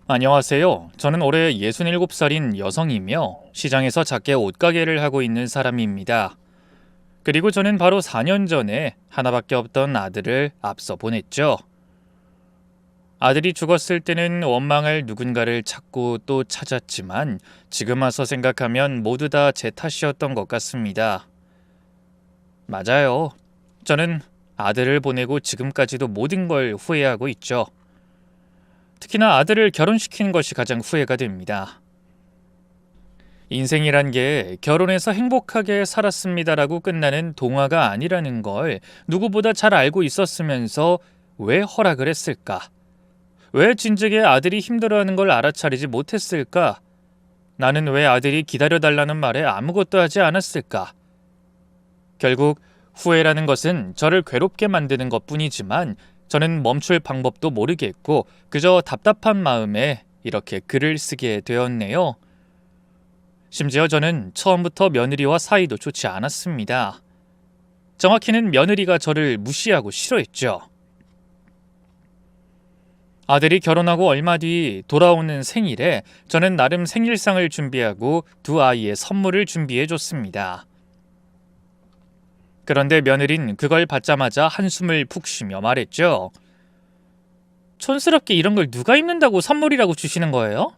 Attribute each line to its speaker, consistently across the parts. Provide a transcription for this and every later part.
Speaker 1: 안녕하세요. 저는 올해 67살인 여성이며 시장에서 작게 옷가게를 하고 있는 사람입니다. 그리고 저는 바로 4년 전에 하나밖에 없던 아들을 앞서 보냈죠. 아들이 죽었을 때는 원망할 누군가를 찾고 또 찾았지만 지금 와서 생각하면 모두 다 제 탓이었던 것 같습니다. 맞아요. 저는 아들을 보내고 지금까지도 모든 걸 후회하고 있죠. 특히나 아들을 결혼시킨 것이 가장 후회가 됩니다. 인생이란 게 결혼해서 행복하게 살았습니다라고 끝나는 동화가 아니라는 걸 누구보다 잘 알고 있었으면서 왜 허락을 했을까? 왜 진즉에 아들이 힘들어하는 걸 알아차리지 못했을까? 나는 왜 아들이 기다려달라는 말에 아무것도 하지 않았을까? 결국 후회라는 것은 저를 괴롭게 만드는 것뿐이지만 저는 멈출 방법도 모르겠고 그저 답답한 마음에 이렇게 글을 쓰게 되었네요. 심지어 저는 처음부터 며느리와 사이도 좋지 않았습니다. 정확히는 며느리가 저를 무시하고 싫어했죠. 아들이 결혼하고 얼마 뒤 돌아오는 생일에 저는 나름 생일상을 준비하고 두 아이의 선물을 준비해 줬습니다. 그런데 며느린 그걸 받자마자 한숨을 푹 쉬며 말했죠. 촌스럽게 이런 걸 누가 입는다고 선물이라고 주시는 거예요?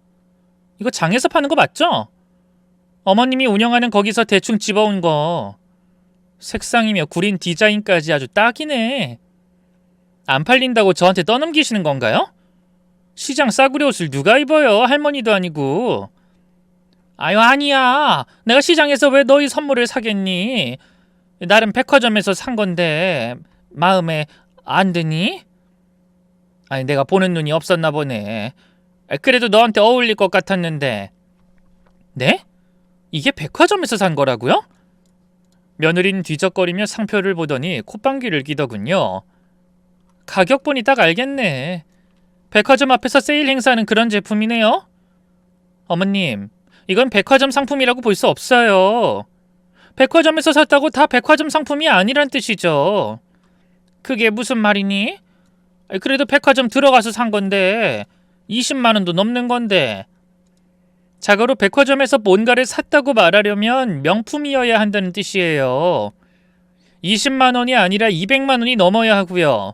Speaker 1: 이거 장에서 파는 거 맞죠? 어머님이 운영하는 거기서 대충 집어온 거. 색상이며 구린 디자인까지 아주 딱이네. 안 팔린다고 저한테 떠넘기시는 건가요? 시장 싸구려 옷을 누가 입어요? 할머니도 아니고. 아유 아니야. 내가 시장에서 왜 너희 선물을 사겠니? 나름 백화점에서 산 건데 마음에 안 드니? 아니 내가 보는 눈이 없었나 보네. 그래도 너한테 어울릴 것 같았는데. 네? 이게 백화점에서 산 거라고요? 며느린 뒤적거리며 상표를 보더니 콧방귀를 끼더군요. 가격 보니 딱 알겠네. 백화점 앞에서 세일 행사하는 그런 제품이네요. 어머님, 이건 백화점 상품이라고 볼 수 없어요. 백화점에서 샀다고 다 백화점 상품이 아니란 뜻이죠. 그게 무슨 말이니? 그래도 백화점 들어가서 산 건데 20만 원도 넘는 건데. 자고로 백화점에서 뭔가를 샀다고 말하려면 명품이어야 한다는 뜻이에요. 20만 원이 아니라 200만 원이 넘어야 하고요.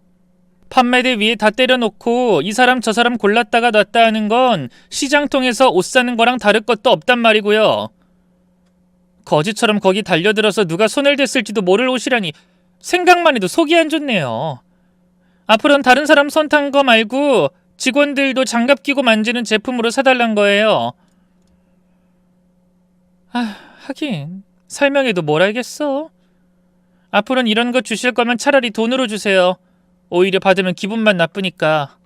Speaker 1: 판매대 위에 다 때려놓고 이 사람 저 사람 골랐다가 놨다 하는 건 시장 통해서 옷 사는 거랑 다를 것도 없단 말이고요. 거지처럼 거기 달려들어서 누가 손을 댔을지도 모를 옷이라니 생각만 해도 속이 안 좋네요. 앞으로는 다른 사람 손 탄 거 말고 직원들도 장갑 끼고 만지는 제품으로 사달란 거예요. 하긴 설명해도 뭘 알겠어. 앞으로는 이런 거 주실 거면 차라리 돈으로 주세요. 오히려 받으면 기분만 나쁘니까.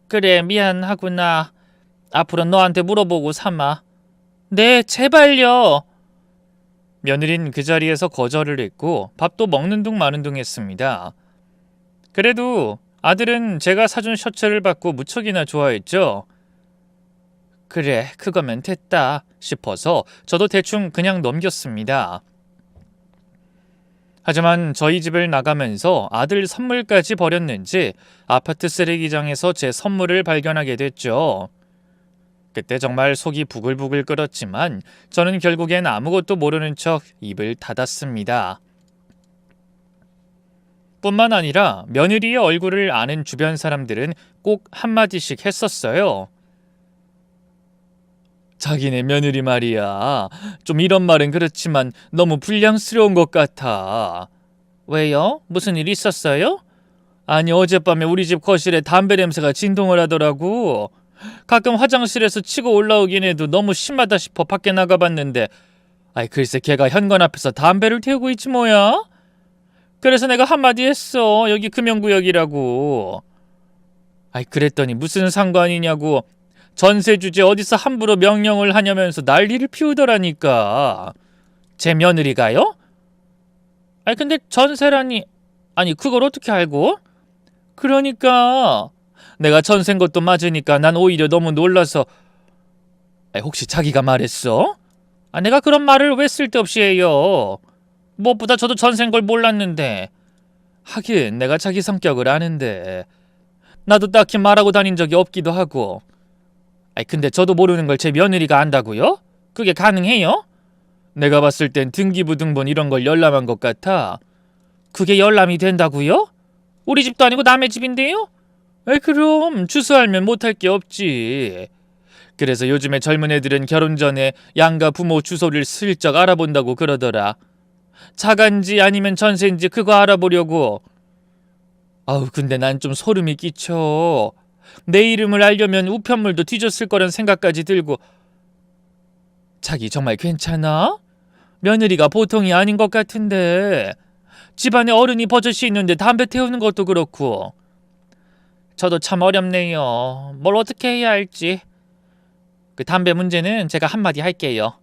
Speaker 1: 그래 미안하구나. 앞으로 너한테 물어보고 삼아. 네 제발요. 며느린 그 자리에서 거절을 했고 밥도 먹는 둥 마는 둥 했습니다. 그래도 아들은 제가 사준 셔츠를 받고 무척이나 좋아했죠. 그래 그거면 됐다 싶어서 저도 대충 그냥 넘겼습니다. 하지만 저희 집을 나가면서 아들 선물까지 버렸는지 아파트 쓰레기장에서 제 선물을 발견하게 됐죠. 그때 정말 속이 부글부글 끓었지만 저는 결국엔 아무것도 모르는 척 입을 닫았습니다. 뿐만 아니라 며느리의 얼굴을 아는 주변 사람들은 꼭 한마디씩 했었어요. 자기네 며느리 말이야. 좀 이런 말은 그렇지만 너무 불량스러운 것 같아. 왜요? 무슨 일 있었어요? 아니 어젯밤에 우리 집 거실에 담배 냄새가 진동을 하더라고. 가끔 화장실에서 치고 올라오긴 해도 너무 심하다 싶어 밖에 나가봤는데 아이 글쎄 걔가 현관 앞에서 담배를 태우고 있지 뭐야? 그래서 내가 한마디 했어. 여기 금연구역이라고. 아이 그랬더니 무슨 상관이냐고. 전세 주제 어디서 함부로 명령을 하냐면서 난리를 피우더라니까. 제 며느리가요? 아니 근데 전세라니. 아니 그걸 어떻게 알고? 그러니까 내가 전세인 것도 맞으니까 난 오히려 너무 놀라서. 혹시 자기가 말했어? 내가 그런 말을 왜 쓸데없이 해요. 무엇보다 저도 전세인 걸 몰랐는데. 하긴 내가 자기 성격을 아는데 나도 딱히 말하고 다닌 적이 없기도 하고. 아이, 근데 저도 모르는 걸 제 며느리가 안다고요? 그게 가능해요? 내가 봤을 땐 등기부등본 이런 걸 열람한 것 같아. 그게 열람이 된다고요? 우리 집도 아니고 남의 집인데요? 아이, 그럼 주소 알면 못할 게 없지. 그래서 요즘에 젊은 애들은 결혼 전에 양가 부모 주소를 슬쩍 알아본다고 그러더라. 자간지 아니면 전세인지 그거 알아보려고. 아우, 근데 난 좀 소름이 끼쳐. 내 이름을 알려면 우편물도 뒤졌을 거란 생각까지 들고. 자기 정말 괜찮아? 며느리가 보통이 아닌 것 같은데. 집안에 어른이 버젓이 있는데 담배 태우는 것도 그렇고. 저도 참 어렵네요. 뭘 어떻게 해야 할지. 그 담배 문제는 제가 한마디 할게요.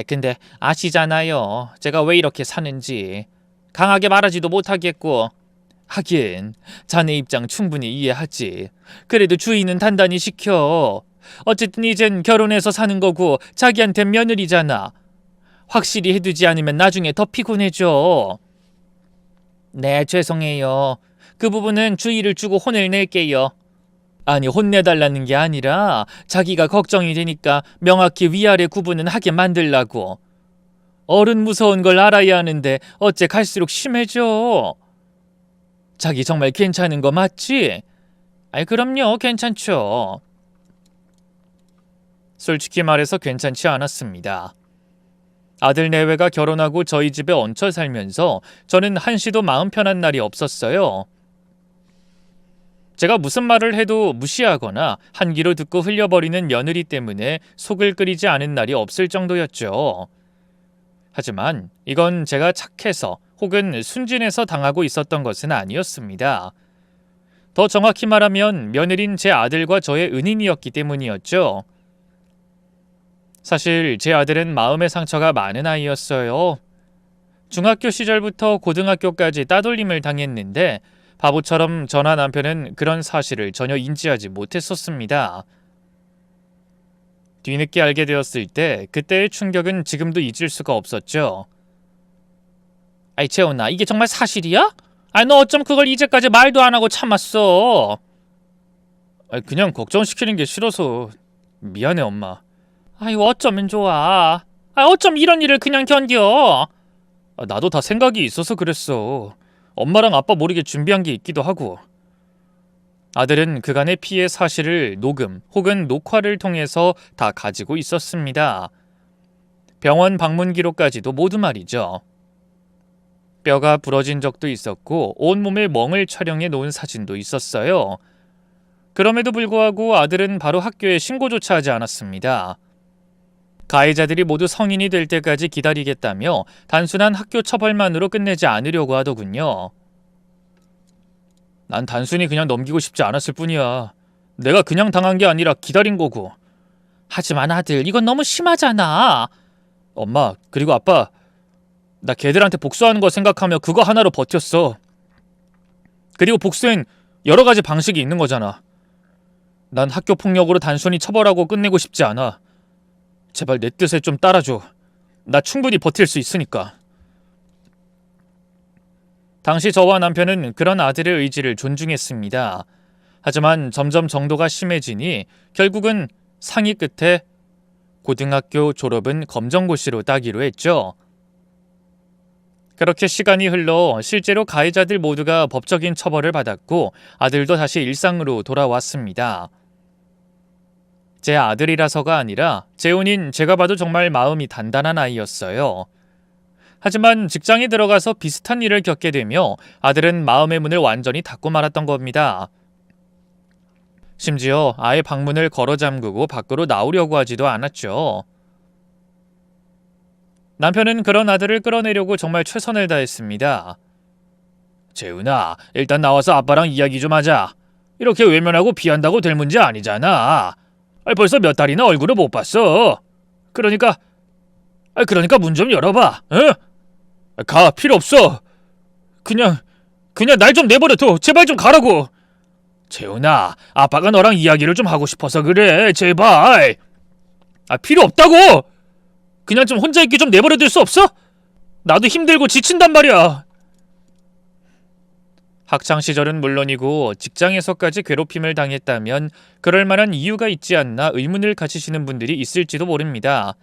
Speaker 1: 근데 아시잖아요. 제가 왜 이렇게 사는지. 강하게 말하지도 못하겠고. 하긴 자네 입장 충분히 이해하지. 그래도 주인은 단단히 시켜. 어쨌든 이젠 결혼해서 사는 거고 자기한텐 며느리잖아. 확실히 해두지 않으면 나중에 더 피곤해져. 네, 죄송해요. 그 부분은 주의를 주고 혼을 낼게요. 아니, 혼내달라는 게 아니라 자기가 걱정이 되니까 명확히 위아래 구분은 하게 만들라고. 어른 무서운 걸 알아야 하는데 어째 갈수록 심해져. 자기 정말 괜찮은 거 맞지? 아이, 그럼요, 괜찮죠. 솔직히 말해서 괜찮지 않았습니다. 아들 내외가 결혼하고 저희 집에 얹혀 살면서 저는 한시도 마음 편한 날이 없었어요. 제가 무슨 말을 해도 무시하거나 한 귀로 듣고 흘려버리는 며느리 때문에 속을 끓이지 않은 날이 없을 정도였죠. 하지만 이건 제가 착해서 혹은 순진해서 당하고 있었던 것은 아니었습니다. 더 정확히 말하면 며느린 제 아들과 저의 은인이었기 때문이었죠. 사실 제 아들은 마음의 상처가 많은 아이였어요. 중학교 시절부터 고등학교까지 따돌림을 당했는데 바보처럼 저나 남편은 그런 사실을 전혀 인지하지 못했었습니다. 뒤늦게 알게 되었을 때 그때의 충격은 지금도 잊을 수가 없었죠. 아이, 재훈아, 이게 정말 사실이야? 너 어쩜 그걸 이제까지 말도 안 하고 참았어? 그냥 걱정시키는 게 싫어서. 미안해, 엄마. 아유, 어쩌면 좋아. 어쩜 이런 일을 그냥 견뎌? 나도 다 생각이 있어서 그랬어. 엄마랑 아빠 모르게 준비한 게 있기도 하고. 아들은 그간의 피해 사실을 녹음 혹은 녹화를 통해서 다 가지고 있었습니다. 병원 방문 기록까지도 모두 말이죠. 뼈가 부러진 적도 있었고 온몸에 멍을 촬영해 놓은 사진도 있었어요. 그럼에도 불구하고 아들은 바로 학교에 신고조차 하지 않았습니다. 가해자들이 모두 성인이 될 때까지 기다리겠다며 단순한 학교 처벌만으로 끝내지 않으려고 하더군요. 난 단순히 그냥 넘기고 싶지 않았을 뿐이야. 내가 그냥 당한 게 아니라 기다린 거고. 하지만 아들, 이건 너무 심하잖아. 엄마, 그리고 아빠, 나 걔들한테 복수하는 거 생각하며 그거 하나로 버텼어. 그리고 복수엔 여러 가지 방식이 있는 거잖아. 난 학교 폭력으로 단순히 처벌하고 끝내고 싶지 않아. 제발 내 뜻에 좀 따라줘. 나 충분히 버틸 수 있으니까. 당시 저와 남편은 그런 아들의 의지를 존중했습니다. 하지만 점점 정도가 심해지니 결국은 상의 끝에 고등학교 졸업은 검정고시로 따기로 했죠. 그렇게 시간이 흘러 실제로 가해자들 모두가 법적인 처벌을 받았고 아들도 다시 일상으로 돌아왔습니다. 제 아들이라서가 아니라 재혼인 제가 봐도 정말 마음이 단단한 아이였어요. 하지만 직장에 들어가서 비슷한 일을 겪게 되며 아들은 마음의 문을 완전히 닫고 말았던 겁니다. 심지어 아예 방문을 걸어 잠그고 밖으로 나오려고 하지도 않았죠. 남편은 그런 아들을 끌어내려고 정말 최선을 다했습니다. 재훈아, 일단 나와서 아빠랑 이야기 좀 하자. 이렇게 외면하고 피한다고 될 문제 아니잖아. 벌써 몇 달이나 얼굴을 못 봤어. 그러니까 문 좀 열어봐. 응? 가, 필요 없어. 그냥 날 좀 내버려둬. 제발 좀 가라고. 재훈아, 아빠가 너랑 이야기를 좀 하고 싶어서 그래. 제발. 필요 없다고. 그냥 좀 혼자 있기 좀 내버려둘 수 없어? 나도 힘들고 지친단 말이야. 학창 시절은 물론이고 직장에서까지 괴롭힘을 당했다면 그럴 만한 이유가 있지 않나 의문을 가지시는 분들이 있을지도 모릅니다.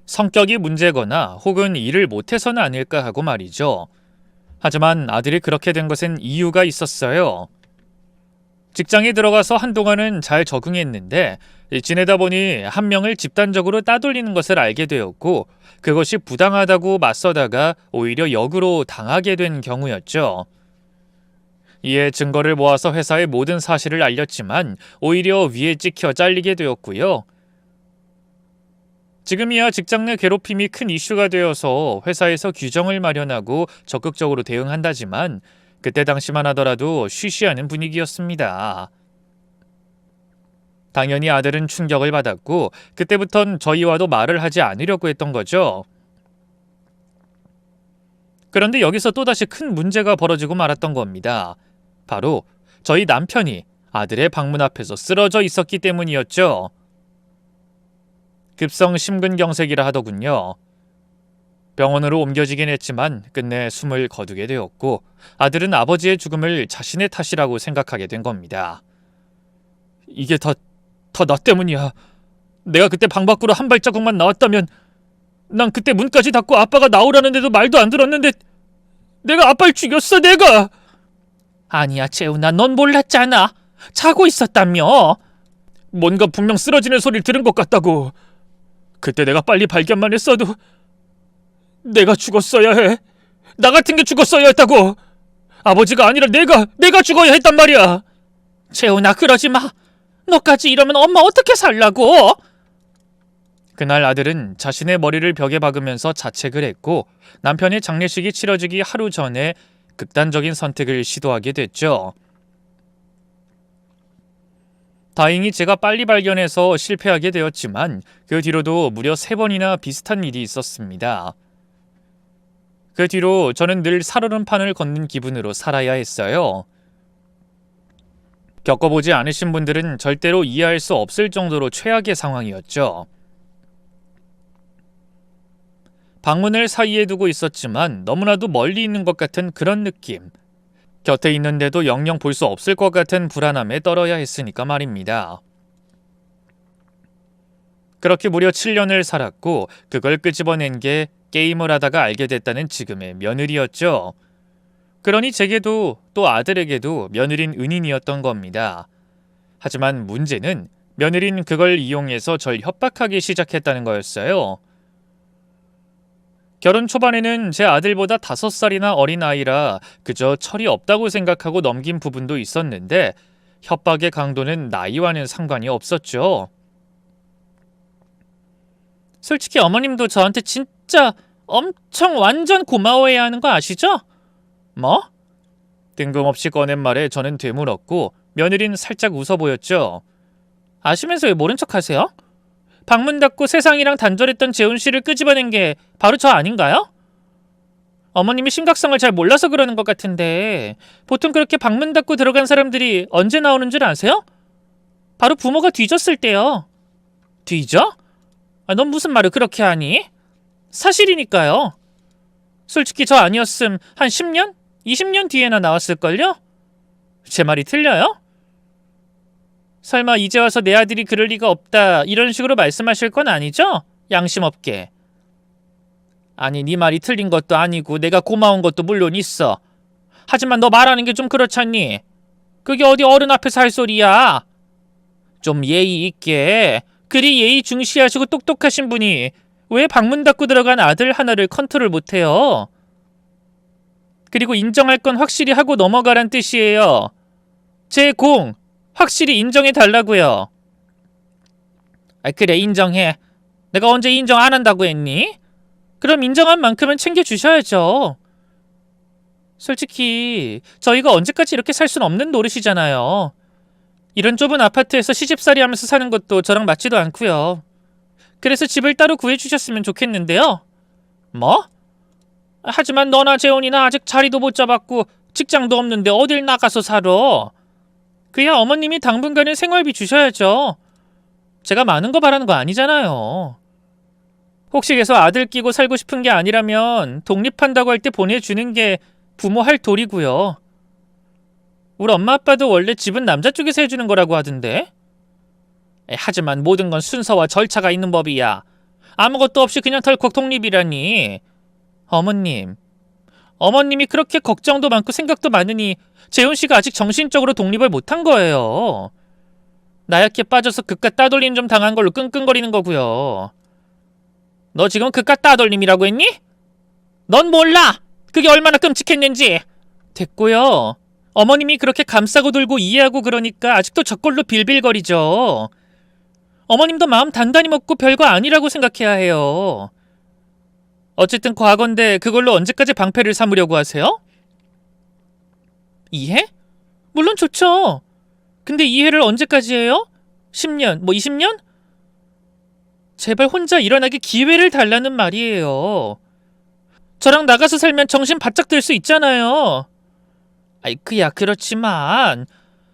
Speaker 1: 성격이 문제거나 혹은 일을 못해서는 아닐까 하고 말이죠. 하지만 아들이 그렇게 된 것엔 이유가 있었어요. 직장에 들어가서 한동안은 잘 적응했는데 지내다 보니 한 명을 집단적으로 따돌리는 것을 알게 되었고 그것이 부당하다고 맞서다가 오히려 역으로 당하게 된 경우였죠. 이에 증거를 모아서 회사에 모든 사실을 알렸지만 오히려 위에 찍혀 잘리게 되었고요. 지금이야 직장 내 괴롭힘이 큰 이슈가 되어서 회사에서 규정을 마련하고 적극적으로 대응한다지만 그때 당시만 하더라도 쉬쉬하는 분위기였습니다. 당연히 아들은 충격을 받았고 그때부턴 저희와도 말을 하지 않으려고 했던 거죠. 그런데 여기서 또다시 큰 문제가 벌어지고 말았던 겁니다. 바로 저희 남편이 아들의 방문 앞에서 쓰러져 있었기 때문이었죠. 급성 심근경색이라 하더군요. 병원으로 옮겨지긴 했지만 끝내 숨을 거두게 되었고 아들은 아버지의 죽음을 자신의 탓이라고 생각하게 된 겁니다. 이게 다 나 때문이야. 내가 그때 방 밖으로 한 발자국만 나왔다면 난 그때 문까지 닫고 아빠가 나오라는데도 말도 안 들었는데 내가 아빠를 죽였어 내가. 아니야 재훈아 넌 몰랐잖아. 자고 있었다며. 뭔가 분명 쓰러지는 소리를 들은 것 같다고. 그때 내가 빨리 발견만 했어도 내가 죽었어야 해. 나 같은 게 죽었어야 했다고. 아버지가 아니라 내가 죽어야 했단 말이야. 재훈아 그러지 마. 너까지 이러면 엄마 어떻게 살라고? 그날 아들은 자신의 머리를 벽에 박으면서 자책을 했고 남편의 장례식이 치러지기 하루 전에 극단적인 선택을 시도하게 됐죠. 다행히 제가 빨리 발견해서 실패하게 되었지만 그 뒤로도 무려 3번이나 비슷한 일이 있었습니다. 그 뒤로 저는 늘 살얼음판을 걷는 기분으로 살아야 했어요. 겪어보지 않으신 분들은 절대로 이해할 수 없을 정도로 최악의 상황이었죠. 방문을 사이에 두고 있었지만 너무나도 멀리 있는 것 같은 그런 느낌. 곁에 있는데도 영영 볼 수 없을 것 같은 불안함에 떨어야 했으니까 말입니다. 그렇게 무려 7년을 살았고 그걸 끄집어낸 게 게임을 하다가 알게 됐다는 지금의 며느리였죠. 그러니 제게도 또 아들에게도 며느린 은인이었던 겁니다. 하지만 문제는 며느린 그걸 이용해서 절 협박하기 시작했다는 거였어요. 결혼 초반에는 제 아들보다 5살이나 어린 아이라 그저 철이 없다고 생각하고 넘긴 부분도 있었는데 협박의 강도는 나이와는 상관이 없었죠. 솔직히 어머님도 저한테 진짜 엄청 완전 고마워해야 하는 거 아시죠? 뭐? 뜬금없이 꺼낸 말에 저는 되물었고 며느린 살짝 웃어 보였죠. 아시면서 왜 모른 척 하세요? 방문 닫고 세상이랑 단절했던 재훈 씨를 끄집어낸 게 바로 저 아닌가요? 어머님이 심각성을 잘 몰라서 그러는 것 같은데 보통 그렇게 방문 닫고 들어간 사람들이 언제 나오는 줄 아세요? 바로 부모가 뒤졌을 때요. 뒤져? 넌 무슨 말을 그렇게 하니? 사실이니까요. 솔직히 저 아니었음 한 10년? 20년 뒤에나 나왔을걸요? 제 말이 틀려요? 설마 이제 와서 내 아들이 그럴 리가 없다 이런 식으로 말씀하실 건 아니죠? 양심 없게. 아니 네 말이 틀린 것도 아니고 내가 고마운 것도 물론 있어. 하지만 너 말하는 게 좀 그렇잖니? 그게 어디 어른 앞에서 할 소리야? 좀 예의 있게. 그리 예의 중시하시고 똑똑하신 분이 왜 방문 닫고 들어간 아들 하나를 컨트롤 못해요? 그리고 인정할 건 확실히 하고 넘어가란 뜻이에요. 제 공 확실히 인정해 달라고요. 그래 인정해. 내가 언제 인정 안 한다고 했니? 그럼 인정한 만큼은 챙겨주셔야죠. 솔직히 저희가 언제까지 이렇게 살 순 없는 노릇이잖아요. 이런 좁은 아파트에서 시집살이 하면서 사는 것도 저랑 맞지도 않고요. 그래서 집을 따로 구해주셨으면 좋겠는데요. 뭐? 하지만 너나 재훈이나 아직 자리도 못 잡았고 직장도 없는데 어딜 나가서 살아. 그야 어머님이 당분간은 생활비 주셔야죠. 제가 많은 거 바라는 거 아니잖아요. 혹시 계속 아들 끼고 살고 싶은 게 아니라면 독립한다고 할 때 보내주는 게 부모 할 도리고요. 우리 엄마 아빠도 원래 집은 남자 쪽에서 해주는 거라고 하던데. 하지만 모든 건 순서와 절차가 있는 법이야. 아무것도 없이 그냥 덜컥 독립이라니. 어머님이 그렇게 걱정도 많고 생각도 많으니 재훈 씨가 아직 정신적으로 독립을 못한 거예요. 나약해 빠져서 그깟 따돌림 좀 당한 걸로 끙끙거리는 거고요. 너 지금 그깟 따돌림이라고 했니? 넌 몰라! 그게 얼마나 끔찍했는지! 됐고요. 어머님이 그렇게 감싸고 들고 이해하고 그러니까 아직도 저꼴로 빌빌거리죠. 어머님도 마음 단단히 먹고 별거 아니라고 생각해야 해요. 어쨌든 과거인데 그걸로 언제까지 방패를 삼으려고 하세요? 이해? 물론 좋죠. 근데 이해를 언제까지 해요? 10년, 20년? 제발 혼자 일어나게 기회를 달라는 말이에요. 저랑 나가서 살면 정신 바짝 들 수 있잖아요. 그렇지만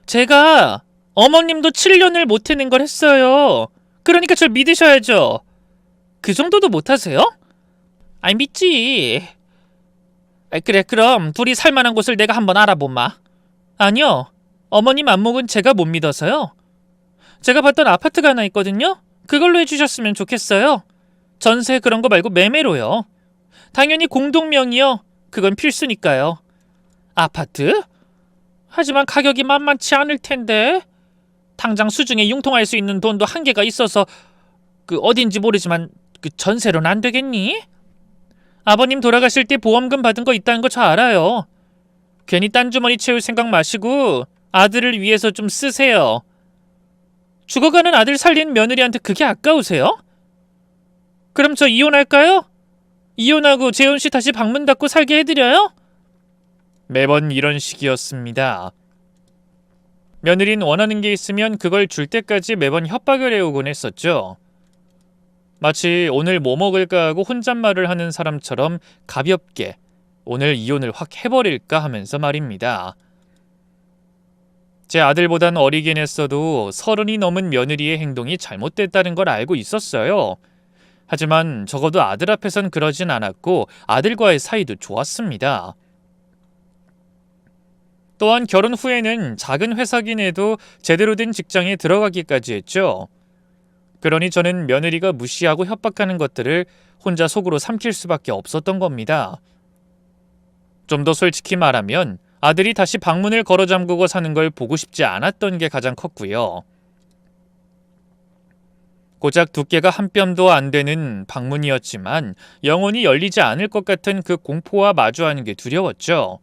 Speaker 1: 제가 어머님도 7년을 못 해낸 걸 했어요. 그러니까 절 믿으셔야죠. 그 정도도 못하세요? 믿지. 그래, 그럼 둘이 살만한 곳을 내가 한번 알아보마. 아니요, 어머님 안목은 제가 못 믿어서요. 제가 봤던 아파트가 하나 있거든요. 그걸로 해주셨으면 좋겠어요. 전세 그런 거 말고 매매로요. 당연히 공동명의요. 그건 필수니까요. 아파트? 하지만 가격이 만만치 않을 텐데. 당장 수중에 융통할 수 있는 돈도 한계가 있어서 어딘지 모르지만 전세로는 안 되겠니? 아버님 돌아가실 때 보험금 받은 거 있다는 거 저 알아요. 괜히 딴 주머니 채울 생각 마시고 아들을 위해서 좀 쓰세요. 죽어가는 아들 살린 며느리한테 그게 아까우세요? 그럼 저 이혼할까요? 이혼하고 재훈 씨 다시 방문 닫고 살게 해드려요? 매번 이런 식이었습니다. 며느리는 원하는 게 있으면 그걸 줄 때까지 매번 협박을 해오곤 했었죠. 마치 오늘 뭐 먹을까 하고 혼잣말을 하는 사람처럼 가볍게 오늘 이혼을 확 해버릴까 하면서 말입니다. 제 아들보단 어리긴 했어도 30이 넘은 며느리의 행동이 잘못됐다는 걸 알고 있었어요. 하지만 적어도 아들 앞에선 그러진 않았고 아들과의 사이도 좋았습니다. 또한 결혼 후에는 작은 회사긴 해도 제대로 된 직장에 들어가기까지 했죠. 그러니 저는 며느리가 무시하고 협박하는 것들을 혼자 속으로 삼킬 수밖에 없었던 겁니다. 좀 더 솔직히 말하면 아들이 다시 방문을 걸어 잠그고 사는 걸 보고 싶지 않았던 게 가장 컸고요. 고작 두께가 한 뼘도 안 되는 방문이었지만 영원히 열리지 않을 것 같은 그 공포와 마주하는 게 두려웠죠.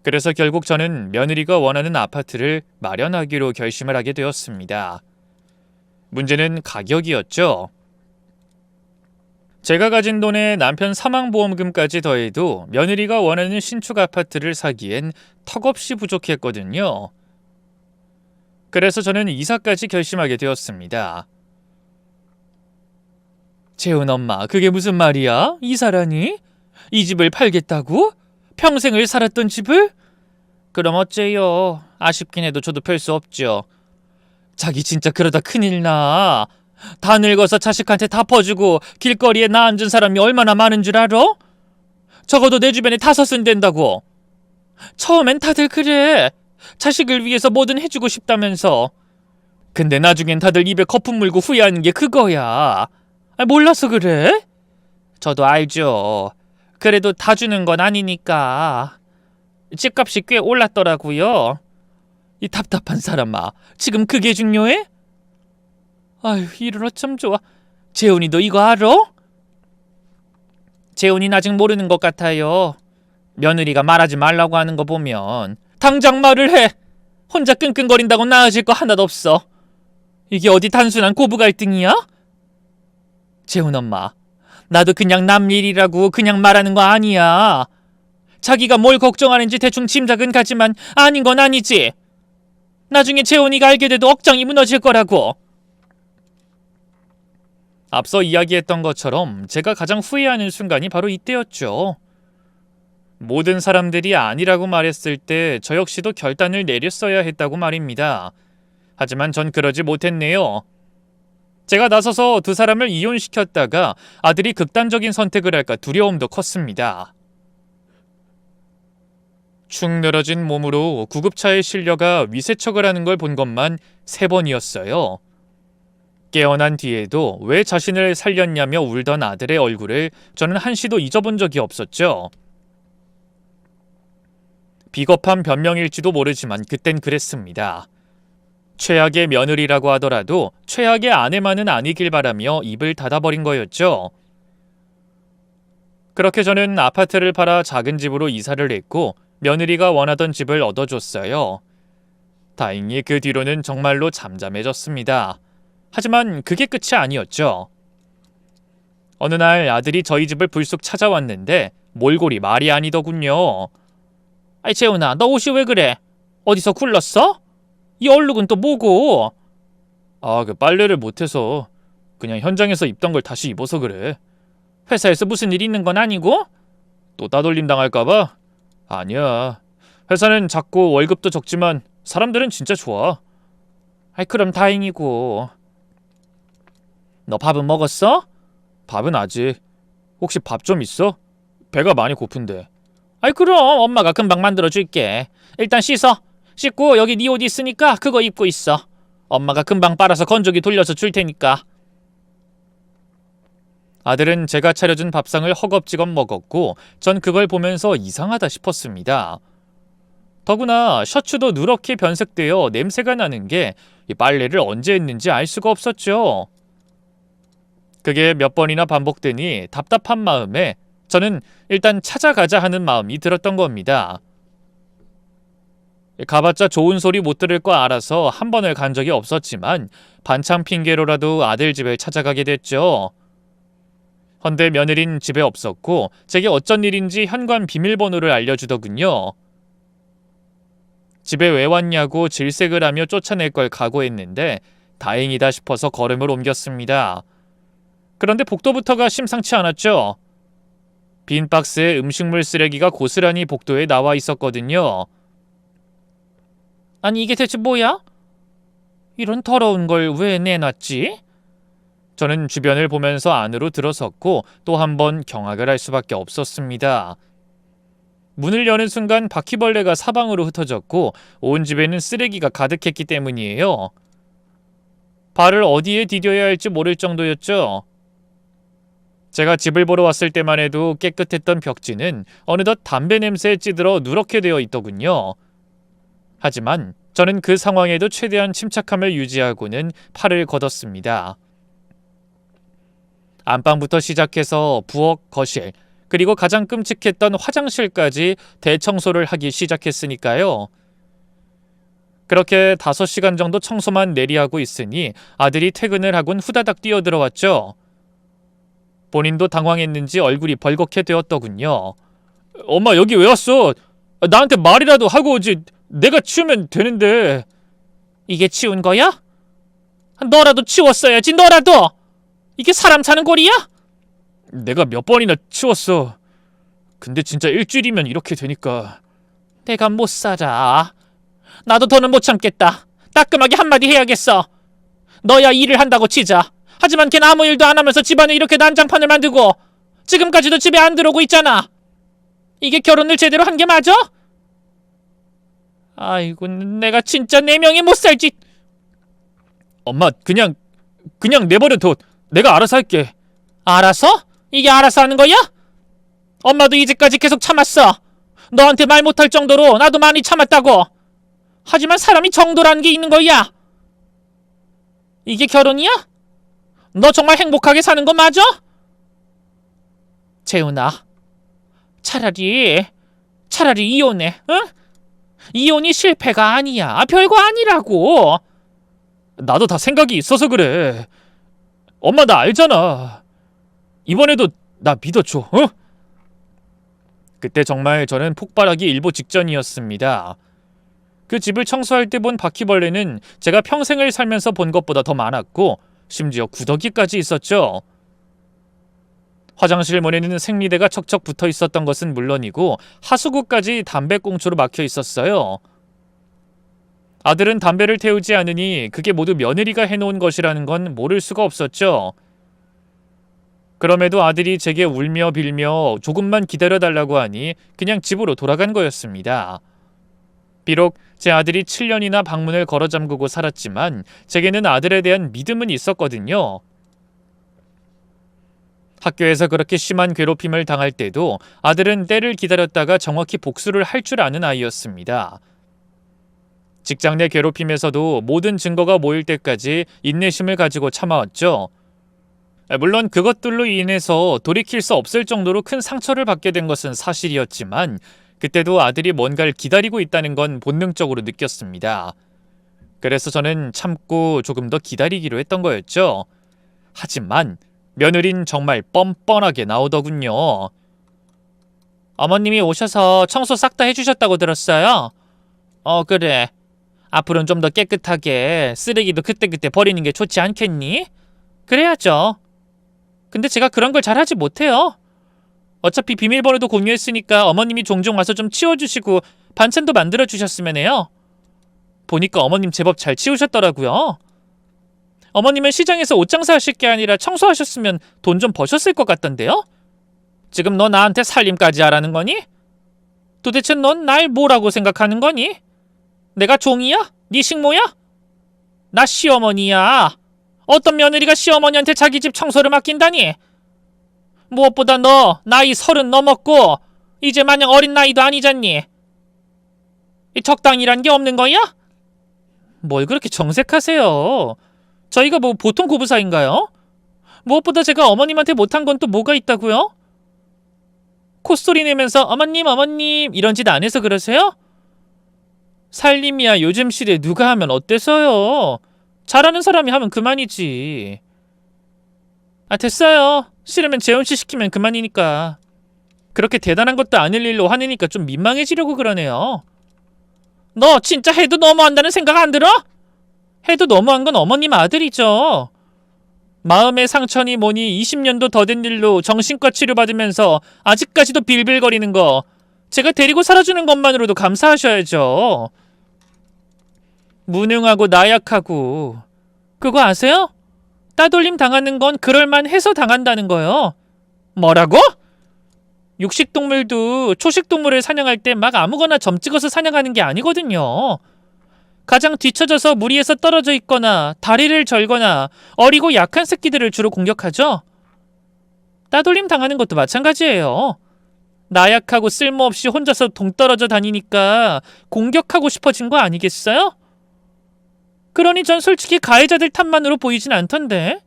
Speaker 1: 그래서 결국 저는 며느리가 원하는 아파트를 마련하기로 결심을 하게 되었습니다. 문제는 가격이었죠. 제가 가진 돈에 남편 사망보험금까지 더해도 며느리가 원하는 신축 아파트를 사기엔 턱없이 부족했거든요. 그래서 저는 이사까지 결심하게 되었습니다. 재훈 엄마, 그게 무슨 말이야? 이사라니? 이 집을 팔겠다고? 평생을 살았던 집을? 그럼 어째요? 아쉽긴 해도 저도 별 수 없죠. 자기 진짜 그러다 큰일 나. 다 늙어서 자식한테 다 퍼주고 길거리에 나 앉은 사람이 얼마나 많은 줄 알아? 적어도 내 주변에 5은 된다고. 처음엔 다들 그래. 자식을 위해서 뭐든 해주고 싶다면서. 근데 나중엔 다들 입에 거품 물고 후회하는 게 그거야. 몰라서 그래? 저도 알죠. 그래도 다 주는 건 아니니까. 집값이 꽤 올랐더라고요. 이 답답한 사람아, 지금 그게 중요해? 아휴, 이를 어쩜 좋아. 재훈이 너 이거 알아? 재훈이는 아직 모르는 것 같아요. 며느리가 말하지 말라고 하는 거 보면. 당장 말을 해. 혼자 끙끙거린다고 나아질 거 하나도 없어. 이게 어디 단순한 고부 갈등이야? 재훈 엄마, 나도 그냥 남 일이라고 그냥 말하는 거 아니야. 자기가 뭘 걱정하는지 대충 짐작은 가지만 아닌 건 아니지. 나중에 재훈이가 알게 돼도 억장이 무너질 거라고. 앞서 이야기했던 것처럼 제가 가장 후회하는 순간이 바로 이때였죠. 모든 사람들이 아니라고 말했을 때 저 역시도 결단을 내렸어야 했다고 말입니다. 하지만 전 그러지 못했네요. 제가 나서서 두 사람을 이혼시켰다가 아들이 극단적인 선택을 할까 두려움도 컸습니다. 축 늘어진 몸으로 구급차에 실려가 위세척을 하는 걸 본 것만 3번이었어요. 깨어난 뒤에도 왜 자신을 살렸냐며 울던 아들의 얼굴을 저는 한시도 잊어본 적이 없었죠. 비겁한 변명일지도 모르지만 그땐 그랬습니다. 최악의 며느리라고 하더라도 최악의 아내만은 아니길 바라며 입을 닫아버린 거였죠. 그렇게 저는 아파트를 팔아 작은 집으로 이사를 했고 며느리가 원하던 집을 얻어줬어요. 다행히 그 뒤로는 정말로 잠잠해졌습니다. 하지만 그게 끝이 아니었죠. 어느 날 아들이 저희 집을 불쑥 찾아왔는데 몰골이 말이 아니더군요. 아이 재훈아, 너 옷이 왜 그래? 어디서 굴렀어? 이 얼룩은 또 뭐고? 그 빨래를 못해서 그냥 현장에서 입던 걸 다시 입어서 그래. 회사에서 무슨 일 있는 건 아니고? 또 따돌림 당할까봐? 아니야. 회사는 작고 월급도 적지만 사람들은 진짜 좋아. 아이 그럼 다행이고. 너 밥은 먹었어? 밥은 아직. 혹시 밥 좀 있어? 배가 많이 고픈데. 아이 그럼 엄마가 금방 만들어줄게. 일단 씻어. 씻고 여기 네 옷 있으니까 그거 입고 있어. 엄마가 금방 빨아서 건조기 돌려서 줄 테니까. 아들은 제가 차려준 밥상을 허겁지겁 먹었고 전 그걸 보면서 이상하다 싶었습니다. 더구나 셔츠도 누렇게 변색되어 냄새가 나는 게 빨래를 언제 했는지 알 수가 없었죠. 그게 몇 번이나 반복되니 답답한 마음에 저는 일단 찾아가자 하는 마음이 들었던 겁니다. 가봤자 좋은 소리 못 들을 거 알아서 한 번을 간 적이 없었지만 반찬 핑계로라도 아들 집에 찾아가게 됐죠. 헌데 며느린 집에 없었고 제게 어쩐 일인지 현관 비밀번호를 알려주더군요. 집에 왜 왔냐고 질색을 하며 쫓아낼 걸 각오했는데 다행이다 싶어서 걸음을 옮겼습니다. 그런데 복도부터가 심상치 않았죠. 빈 박스에 음식물 쓰레기가 고스란히 복도에 나와 있었거든요. 아니 이게 대체 뭐야? 이런 더러운 걸 왜 내놨지? 저는 주변을 보면서 안으로 들어섰고 또 한 번 경악을 할 수밖에 없었습니다. 문을 여는 순간 바퀴벌레가 사방으로 흩어졌고 온 집에는 쓰레기가 가득했기 때문이에요. 발을 어디에 디뎌야 할지 모를 정도였죠. 제가 집을 보러 왔을 때만 해도 깨끗했던 벽지는 어느덧 담배 냄새에 찌들어 누렇게 되어 있더군요. 하지만 저는 그 상황에도 최대한 침착함을 유지하고는 팔을 걷었습니다. 안방부터 시작해서 부엌, 거실, 그리고 가장 끔찍했던 화장실까지 대청소를 하기 시작했으니까요. 그렇게 5시간 정도 청소만 내리하고 있으니 아들이 퇴근을 하곤 후다닥 뛰어들어왔죠. 본인도 당황했는지 얼굴이 벌겋게 되었더군요. 엄마 여기 왜 왔어? 나한테 말이라도 하고 오지. 내가 치우면 되는데. 이게 치운 거야? 너라도 치웠어야지 너라도. 이게 사람 사는 꼴이야? 내가 몇 번이나 치웠어. 근데 진짜 일주일이면 이렇게 되니까. 내가 못 살아. 나도 더는 못 참겠다. 따끔하게 한마디 해야겠어. 너야 일을 한다고 치자. 하지만 걔는 아무 일도 안 하면서 집안에 이렇게 난장판을 만들고 지금까지도 집에 안 들어오고 있잖아. 이게 결혼을 제대로 한 게 맞아? 아이고 내가 진짜 내 명에 못 살지. 엄마 그냥 내버려둬. 내가 알아서 할게. 알아서? 이게 알아서 하는 거야? 엄마도 이제까지 계속 참았어. 너한테 말 못할 정도로 나도 많이 참았다고. 하지만 사람이 정도라는 게 있는 거야. 이게 결혼이야? 너 정말 행복하게 사는 거 맞아? 재훈아, 차라리 이혼해, 응? 이혼이 실패가 아니야. 별거 아니라고. 나도 다 생각이 있어서 그래. 엄마 나 알잖아. 이번에도 나 믿어줘, 응? 그때 정말 저는 폭발하기 일보 직전이었습니다. 그 집을 청소할 때 본 바퀴벌레는 제가 평생을 살면서 본 것보다 더 많았고 심지어 구더기까지 있었죠. 화장실 문에는 생리대가 척척 붙어 있었던 것은 물론이고 하수구까지 담배꽁초로 막혀 있었어요. 아들은 담배를 태우지 않으니 그게 모두 며느리가 해놓은 것이라는 건 모를 수가 없었죠. 그럼에도 아들이 제게 울며 빌며 조금만 기다려달라고 하니 그냥 집으로 돌아간 거였습니다. 비록 제 아들이 7년이나 방문을 걸어 잠그고 살았지만 제게는 아들에 대한 믿음은 있었거든요. 학교에서 그렇게 심한 괴롭힘을 당할 때도 아들은 때를 기다렸다가 정확히 복수를 할 줄 아는 아이였습니다. 직장 내 괴롭힘에서도 모든 증거가 모일 때까지 인내심을 가지고 참아왔죠. 물론 그것들로 인해서 돌이킬 수 없을 정도로 큰 상처를 받게 된 것은 사실이었지만 그때도 아들이 뭔가를 기다리고 있다는 건 본능적으로 느꼈습니다. 그래서 저는 참고 조금 더 기다리기로 했던 거였죠. 하지만 며느린 정말 뻔뻔하게 나오더군요. 어머님이 오셔서 청소 싹 다 해주셨다고 들었어요. 그래. 앞으로는 좀 더 깨끗하게 쓰레기도 그때그때 버리는 게 좋지 않겠니? 그래야죠. 근데 제가 그런 걸 잘하지 못해요. 어차피 비밀번호도 공유했으니까 어머님이 종종 와서 좀 치워주시고 반찬도 만들어주셨으면 해요. 보니까 어머님 제법 잘 치우셨더라고요. 어머님은 시장에서 옷 장사하실 게 아니라 청소하셨으면 돈 좀 버셨을 것 같던데요? 지금 너 나한테 살림까지 하라는 거니? 도대체 넌 날 뭐라고 생각하는 거니? 내가 종이야? 네 식모야? 나 시어머니야. 어떤 며느리가 시어머니한테 자기 집 청소를 맡긴다니? 무엇보다 너 나이 30 넘었고 이제 마냥 어린 나이도 아니잖니? 이 적당이란 게 없는 거야? 뭘 그렇게 정색하세요? 저희가 뭐 보통 고부사인가요? 무엇보다 제가 어머님한테 못한 건 또 뭐가 있다고요? 콧소리 내면서 어머님 어머님 이런 짓 안 해서 그러세요? 살림이야 요즘 시대에 누가 하면 어때서요? 잘하는 사람이 하면 그만이지. 됐어요. 싫으면 재혼씨 시키면 그만이니까. 그렇게 대단한 것도 아닐 일로 화내니까 좀 민망해지려고 그러네요. 너 진짜 해도 너무한다는 생각 안 들어? 해도 너무한 건 어머님 아들이죠. 마음의 상처니 뭐니 20년도 더 된 일로 정신과 치료받으면서 아직까지도 빌빌거리는 거 제가 데리고 살아주는 것만으로도 감사하셔야죠. 무능하고 나약하고 그거 아세요? 따돌림 당하는 건 그럴만해서 당한다는 거요. 뭐라고? 육식동물도 초식동물을 사냥할 때 막 아무거나 점 찍어서 사냥하는 게 아니거든요. 가장 뒤처져서 무리에서 떨어져 있거나 다리를 절거나 어리고 약한 새끼들을 주로 공격하죠. 따돌림 당하는 것도 마찬가지예요. 나약하고 쓸모없이 혼자서 동떨어져 다니니까 공격하고 싶어진 거 아니겠어요? 그러니 전 솔직히 가해자들 탓만으로 보이진 않던데.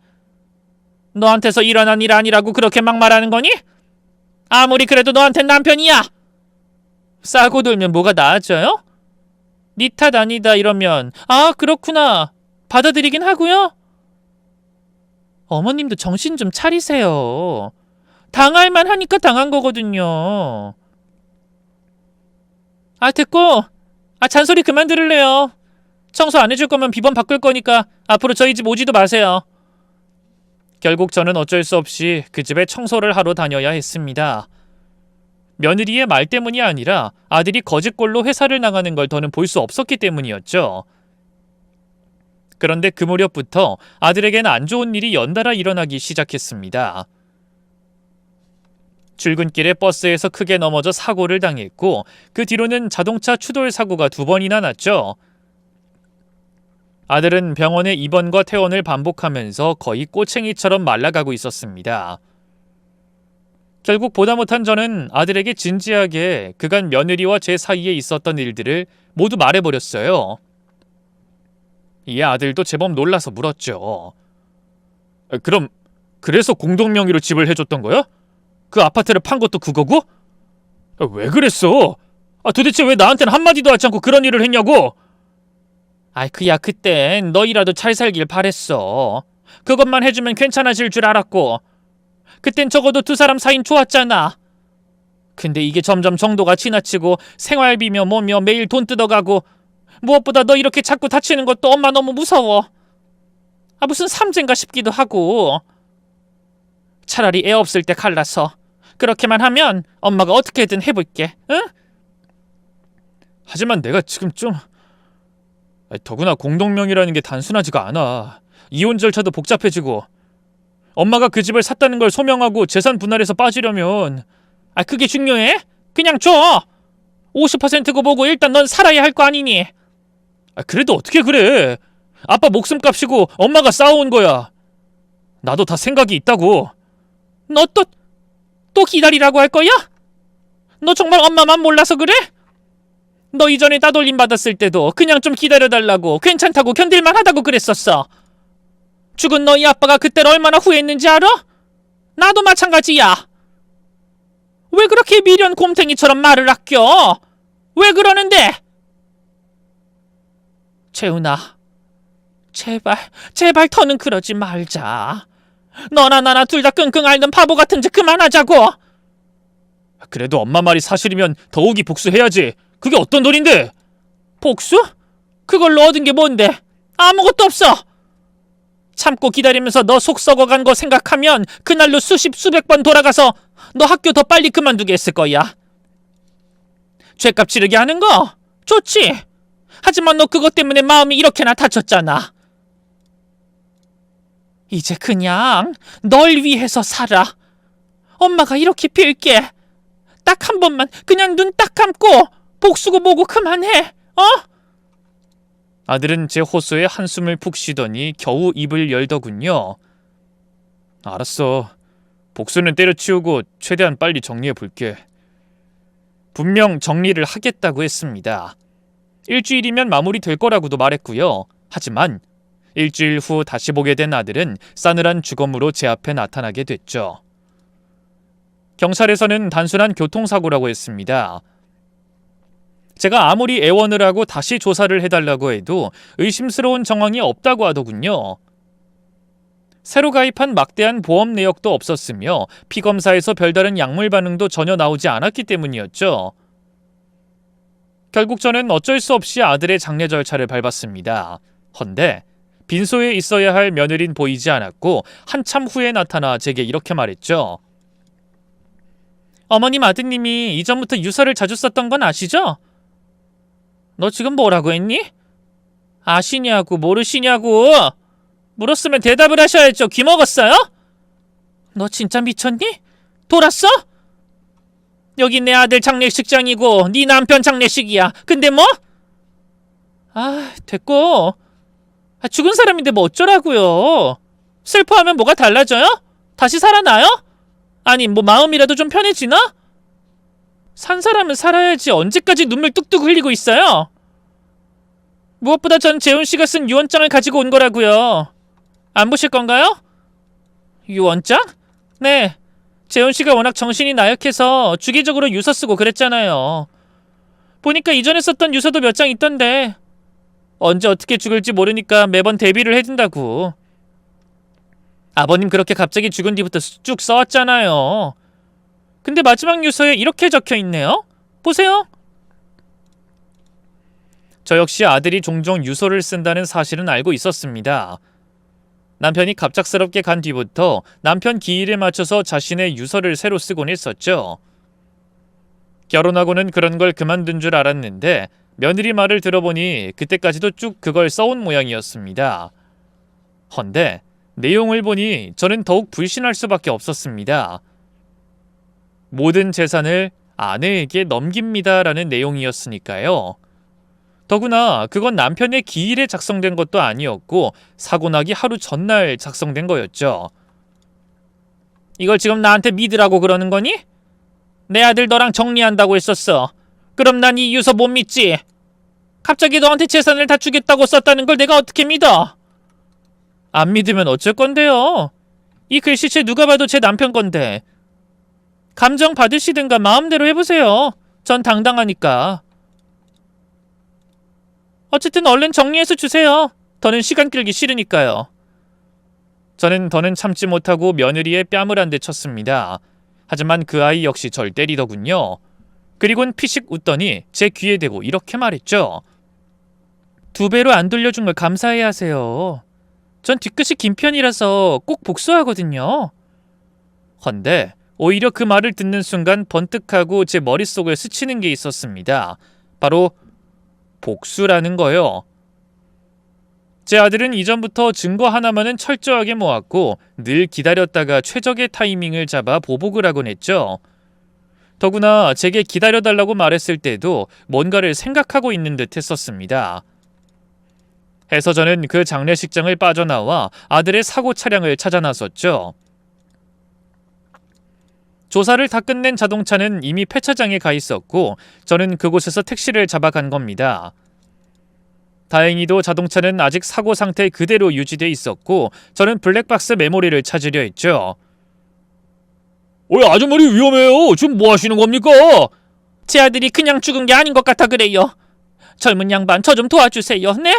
Speaker 1: 너한테서 일어난 일 아니라고 그렇게 막 말하는 거니? 아무리 그래도 너한텐 남편이야. 싸고 돌면 뭐가 나아져요? 니 탓 아니다 이러면 그렇구나 받아들이긴 하고요. 어머님도 정신 좀 차리세요. 당할만 하니까 당한 거거든요. 됐고 잔소리 그만 들을래요. 청소 안 해줄 거면 비번 바꿀 거니까 앞으로 저희 집 오지도 마세요. 결국 저는 어쩔 수 없이 그 집에 청소를 하러 다녀야 했습니다. 며느리의 말 때문이 아니라 아들이 거짓골로 회사를 나가는 걸 더는 볼 수 없었기 때문이었죠. 그런데 그 무렵부터 아들에겐 안 좋은 일이 연달아 일어나기 시작했습니다. 출근길에 버스에서 크게 넘어져 사고를 당했고 그 뒤로는 자동차 추돌 사고가 2번이나 났죠. 아들은 병원에 입원과 퇴원을 반복하면서 거의 꼬챙이처럼 말라가고 있었습니다. 결국 보다 못한 저는 아들에게 진지하게 그간 며느리와 제 사이에 있었던 일들을 모두 말해버렸어요. 이 아들도 제법 놀라서 물었죠. 그럼 그래서 공동명의로 집을 해줬던 거야? 그 아파트를 판 것도 그거고? 왜 그랬어? 도대체 왜 나한테는 한마디도 하지 않고 그런 일을 했냐고? 그야 그땐 너희라도 잘 살길 바랬어. 그것만 해주면 괜찮아질 줄 알았고 그땐 적어도 두 사람 사이는 좋았잖아. 근데 이게 점점 정도가 지나치고 생활비며 뭐며 매일 돈 뜯어가고 무엇보다 너 이렇게 자꾸 다치는 것도 엄마 너무 무서워. 무슨 삼재인가 싶기도 하고. 차라리 애 없을 때 갈라서 그렇게만 하면 엄마가 어떻게든 해볼게. 응? 하지만 내가 지금 좀... 더구나 공동명의라는 게 단순하지가 않아. 이혼 절차도 복잡해지고 엄마가 그 집을 샀다는 걸 소명하고 재산 분할해서 빠지려면 그게 중요해? 그냥 줘. 50%고 뭐고 일단 넌 살아야 할 거 아니니? 그래도 어떻게 그래? 아빠 목숨값이고 엄마가 쌓아온 거야. 나도 다 생각이 있다고. 너 또 기다리라고 할 거야? 너 정말 엄마만 몰라서 그래? 너 이전에 따돌림 받았을 때도 그냥 좀 기다려달라고 괜찮다고 견딜만 하다고 그랬었어. 죽은 너희 아빠가 그때 얼마나 후회했는지 알아? 나도 마찬가지야. 왜 그렇게 미련 곰탱이처럼 말을 아껴? 왜 그러는데? 재훈아, 제발 더는 그러지 말자. 너나 나나 둘 다 끙끙 앓는 바보 같은 짓 그만하자고. 그래도 엄마 말이 사실이면 더욱이 복수해야지. 그게 어떤 돈인데? 복수? 그걸로 얻은 게 뭔데? 아무것도 없어. 참고 기다리면서 너 속 썩어간 거 생각하면 그날로 수백 번 돌아가서 너 학교 더 빨리 그만두게 했을 거야. 죗값 치르게 하는 거 좋지. 하지만 너 그것 때문에 마음이 이렇게나 다쳤잖아. 이제 그냥 널 위해서 살아. 엄마가 이렇게 빌게. 딱 한 번만 그냥 눈 딱 감고 복수고 뭐고 그만해. 아들은 제 호소에 한숨을 푹 쉬더니 겨우 입을 열더군요. 알았어. 복수는 때려치우고 최대한 빨리 정리해볼게. 분명 정리를 하겠다고 했습니다. 일주일이면 마무리될 거라고도 말했고요. 하지만 일주일 후 다시 보게 된 아들은 싸늘한 주검으로 제 앞에 나타나게 됐죠. 경찰에서는 단순한 교통사고라고 했습니다. 제가 아무리 애원을 하고 다시 조사를 해달라고 해도 의심스러운 정황이 없다고 하더군요. 새로 가입한 막대한 보험 내역도 없었으며 피검사에서 별다른 약물 반응도 전혀 나오지 않았기 때문이었죠. 결국 저는 어쩔 수 없이 아들의 장례 절차를 밟았습니다. 헌데 빈소에 있어야 할 며느린 보이지 않았고 한참 후에 나타나 제게 이렇게 말했죠. 어머님 아드님이 이전부터 유서를 자주 썼던 건 아시죠? 너 지금 뭐라고 했니? 아시냐고 모르시냐고. 물었으면 대답을 하셔야죠. 귀 먹었어요? 너 진짜 미쳤니? 돌았어? 여기 내 아들 장례식장이고 네 남편 장례식이야. 근데 뭐? 됐고. 죽은 사람인데 뭐 어쩌라고요. 슬퍼하면 뭐가 달라져요? 다시 살아나요? 아니 뭐 마음이라도 좀 편해지나? 산 사람은 살아야지 언제까지 눈물 뚝뚝 흘리고 있어요? 무엇보다 전 재훈씨가 쓴 유언장을 가지고 온 거라고요. 안 보실 건가요? 유언장? 네. 재훈씨가 워낙 정신이 나약해서 주기적으로 유서 쓰고 그랬잖아요. 보니까 이전에 썼던 유서도 몇 장 있던데 언제 어떻게 죽을지 모르니까 매번 대비를 해둔다고. 아버님 그렇게 갑자기 죽은 뒤부터 쭉 써왔잖아요. 근데 마지막 유서에 이렇게 적혀있네요. 보세요. 저 역시 아들이 종종 유서를 쓴다는 사실은 알고 있었습니다. 남편이 갑작스럽게 간 뒤부터 남편 기일에 맞춰서 자신의 유서를 새로 쓰곤 했었죠. 결혼하고는 그런 걸 그만둔 줄 알았는데 며느리 말을 들어보니 그때까지도 쭉 그걸 써온 모양이었습니다. 헌데 내용을 보니 저는 더욱 불신할 수밖에 없었습니다. 모든 재산을 아내에게 넘깁니다라는 내용이었으니까요. 더구나 그건 남편의 기일에 작성된 것도 아니었고 사고 나기 하루 전날 작성된 거였죠. 이걸 지금 나한테 믿으라고 그러는 거니? 내 아들 너랑 정리한다고 했었어. 그럼 난 이 유서 못 믿지. 갑자기 너한테 재산을 다 주겠다고 썼다는 걸 내가 어떻게 믿어? 안 믿으면 어쩔 건데요. 이 글씨체 누가 봐도 제 남편 건데. 감정 받으시든가 마음대로 해보세요. 전 당당하니까. 어쨌든 얼른 정리해서 주세요. 더는 시간 끌기 싫으니까요. 저는 더는 참지 못하고 며느리의 뺨을 한 대 쳤습니다. 하지만 그 아이 역시 절 때리더군요. 그리곤 피식 웃더니 제 귀에 대고 이렇게 말했죠. 2배로 안 돌려준 걸 감사해야 하세요. 전 뒤끝이 긴 편이라서 꼭 복수하거든요. 헌데 오히려 그 말을 듣는 순간 번뜩하고 제 머릿속을 스치는 게 있었습니다. 바로 복수라는 거요. 제 아들은 이전부터 증거 하나만은 철저하게 모았고 늘 기다렸다가 최적의 타이밍을 잡아 보복을 하곤 했죠. 더구나 제게 기다려달라고 말했을 때도 뭔가를 생각하고 있는 듯 했었습니다. 해서 저는 그 장례식장을 빠져나와 아들의 사고 차량을 찾아 나섰죠. 조사를 다 끝낸 자동차는 이미 폐차장에 가 있었고 저는 그곳에서 택시를 잡아간 겁니다. 다행히도 자동차는 아직 사고 상태 그대로 유지돼 있었고 저는 블랙박스 메모리를 찾으려 했죠. 아주머니 위험해요. 지금 뭐 하시는 겁니까? 제 아들이 그냥 죽은 게 아닌 것 같아 그래요. 젊은 양반 저 좀 도와주세요. 네?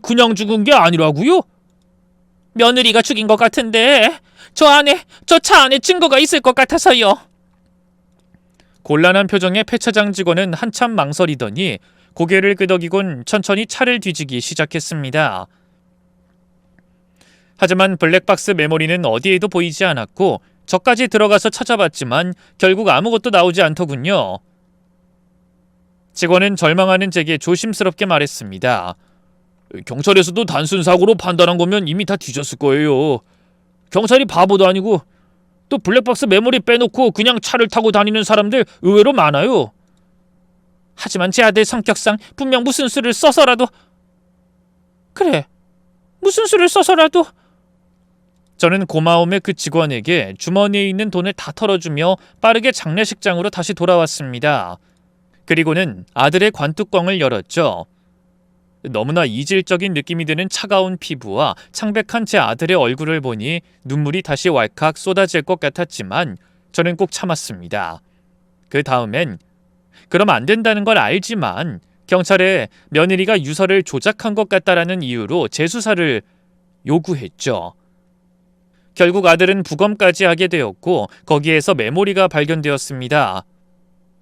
Speaker 1: 그냥 죽은 게 아니라고요? 며느리가 죽인 것 같은데 저 차 안에 증거가 있을 것 같아서요. 곤란한 표정의 폐차장 직원은 한참 망설이더니 고개를 끄덕이곤 천천히 차를 뒤지기 시작했습니다. 하지만 블랙박스 메모리는 어디에도 보이지 않았고 저까지 들어가서 찾아봤지만 결국 아무것도 나오지 않더군요. 직원은 절망하는 제게 조심스럽게 말했습니다. 경찰에서도 단순 사고로 판단한 거면 이미 다 뒤졌을 거예요. 경찰이 바보도 아니고 또 블랙박스 메모리 빼놓고 그냥 차를 타고 다니는 사람들 의외로 많아요. 하지만 제 아들 성격상 분명 무슨 수를 써서라도 저는 고마움에 그 직원에게 주머니에 있는 돈을 다 털어주며 빠르게 장례식장으로 다시 돌아왔습니다. 그리고는 아들의 관뚜껑을 열었죠. 너무나 이질적인 느낌이 드는 차가운 피부와 창백한 제 아들의 얼굴을 보니 눈물이 다시 왈칵 쏟아질 것 같았지만 저는 꼭 참았습니다. 그 다음엔 그럼 안 된다는 걸 알지만 경찰에 며느리가 유서를 조작한 것 같다라는 이유로 재수사를 요구했죠. 결국 아들은 부검까지 하게 되었고 거기에서 메모리가 발견되었습니다.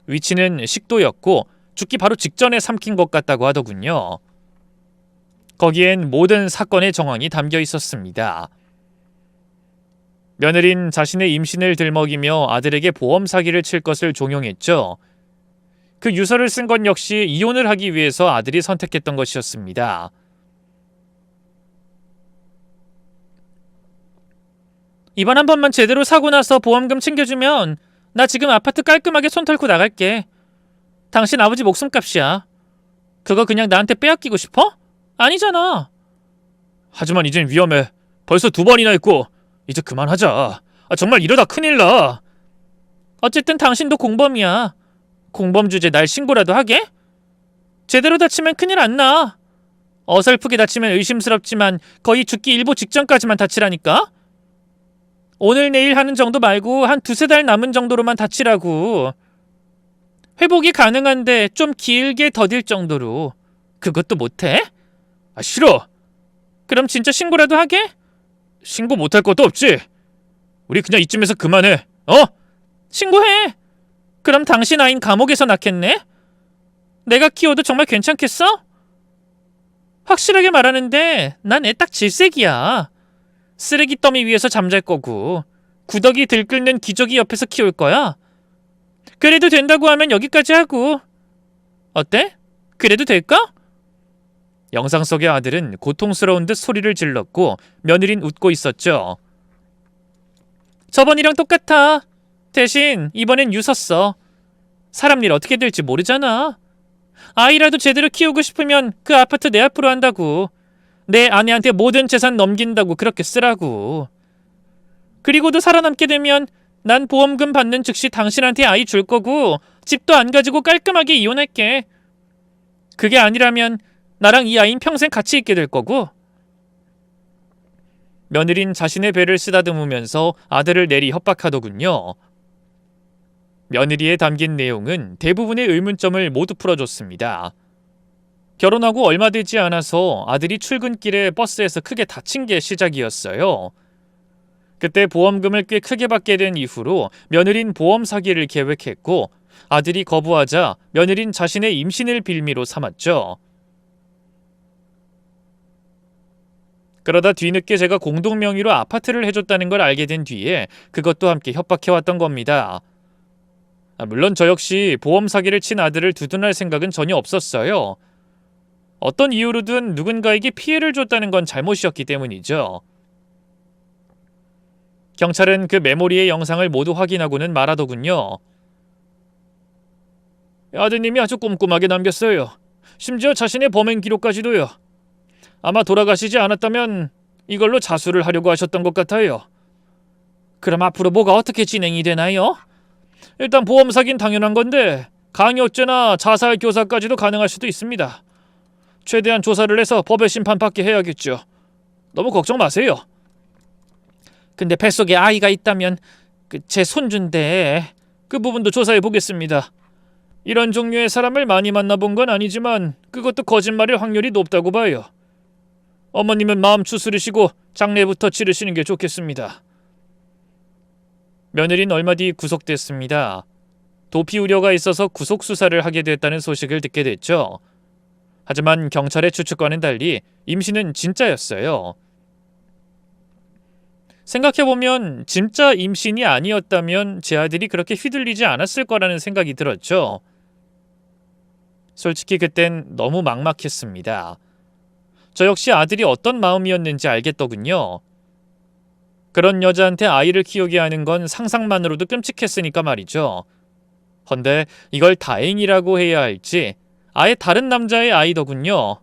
Speaker 1: 위치는 식도였고 죽기 바로 직전에 삼킨 것 같다고 하더군요. 거기엔 모든 사건의 정황이 담겨 있었습니다. 며느린 자신의 임신을 들먹이며 아들에게 보험 사기를 칠 것을 종용했죠. 그 유서를 쓴 건 역시 이혼을 하기 위해서 아들이 선택했던 것이었습니다. 이번 한 번만 제대로 사고 나서 보험금 챙겨주면 나 지금 아파트 깔끔하게 손 털고 나갈게. 당신 아버지 목숨값이야. 그거 그냥 나한테 빼앗기고 싶어? 아니잖아. 하지만 이젠 위험해. 벌써 2번이나 했고 이제 그만하자. 정말 이러다 큰일 나. 어쨌든 당신도 공범이야. 공범 주제 날 신고라도 하게? 제대로 다치면 큰일 안 나. 어설프게 다치면 의심스럽지만 거의 죽기 일보 직전까지만 다치라니까? 오늘 내일 하는 정도 말고 한 2-3달 남은 정도로만 다치라고. 회복이 가능한데 좀 길게 더딜 정도로. 그것도 못해? 싫어. 그럼 진짜 신고라도 하게? 신고 못할 것도 없지. 우리 그냥 이쯤에서 그만해. 신고해. 그럼 당신 아인 감옥에서 낳겠네? 내가 키워도 정말 괜찮겠어? 확실하게 말하는데 난 애 딱 질색이야. 쓰레기 더미 위에서 잠잘 거고 구더기 들끓는 기저귀 옆에서 키울 거야. 그래도 된다고 하면 여기까지 하고. 어때? 그래도 될까? 영상 속의 아들은 고통스러운 듯 소리를 질렀고 며느린 웃고 있었죠. 저번이랑 똑같아. 대신 이번엔 유서 써. 사람 일 어떻게 될지 모르잖아. 아이라도 제대로 키우고 싶으면 그 아파트 내 앞으로 한다고. 내 아내한테 모든 재산 넘긴다고 그렇게 쓰라고. 그리고도 살아남게 되면 난 보험금 받는 즉시 당신한테 아이 줄 거고 집도 안 가지고 깔끔하게 이혼할게. 그게 아니라면 나랑 이 아이는 평생 같이 있게 될 거고. 며느린 자신의 배를 쓰다듬으면서 아들을 내리 협박하더군요. 며느리에 담긴 내용은 대부분의 의문점을 모두 풀어줬습니다. 결혼하고 얼마 되지 않아서 아들이 출근길에 버스에서 크게 다친 게 시작이었어요. 그때 보험금을 꽤 크게 받게 된 이후로 며느린 보험 사기를 계획했고 아들이 거부하자 며느린 자신의 임신을 빌미로 삼았죠. 그러다 뒤늦게 제가 공동 명의로 아파트를 해줬다는 걸 알게 된 뒤에 그것도 함께 협박해왔던 겁니다. 물론 저 역시 보험 사기를 친 아들을 두둔할 생각은 전혀 없었어요. 어떤 이유로든 누군가에게 피해를 줬다는 건 잘못이었기 때문이죠. 경찰은 그 메모리의 영상을 모두 확인하고는 말하더군요. 아드님이 아주 꼼꼼하게 남겼어요. 심지어 자신의 범행 기록까지도요. 아마 돌아가시지 않았다면 이걸로 자수를 하려고 하셨던 것 같아요. 그럼 앞으로 뭐가 어떻게 진행이 되나요? 일단 보험 사기는 당연한 건데 강요죄나 자살 교사까지도 가능할 수도 있습니다. 최대한 조사를 해서 법의 심판 받게 해야겠죠. 너무 걱정 마세요. 근데 뱃속에 아이가 있다면 제 손주인데 그 부분도 조사해 보겠습니다. 이런 종류의 사람을 많이 만나본 건 아니지만 그것도 거짓말일 확률이 높다고 봐요. 어머님은 마음 추스르시고 장례부터 치르시는 게 좋겠습니다. 며느리는 얼마 뒤 구속됐습니다. 도피 우려가 있어서 구속 수사를 하게 됐다는 소식을 듣게 됐죠. 하지만 경찰의 추측과는 달리 임신은 진짜였어요. 생각해보면 진짜 임신이 아니었다면 제 아들이 그렇게 휘둘리지 않았을 거라는 생각이 들었죠. 솔직히 그땐 너무 막막했습니다. 저 역시 아들이 어떤 마음이었는지 알겠더군요. 그런 여자한테 아이를 키우게 하는 건 상상만으로도 끔찍했으니까 말이죠. 헌데 이걸 다행이라고 해야 할지 아예 다른 남자의 아이더군요.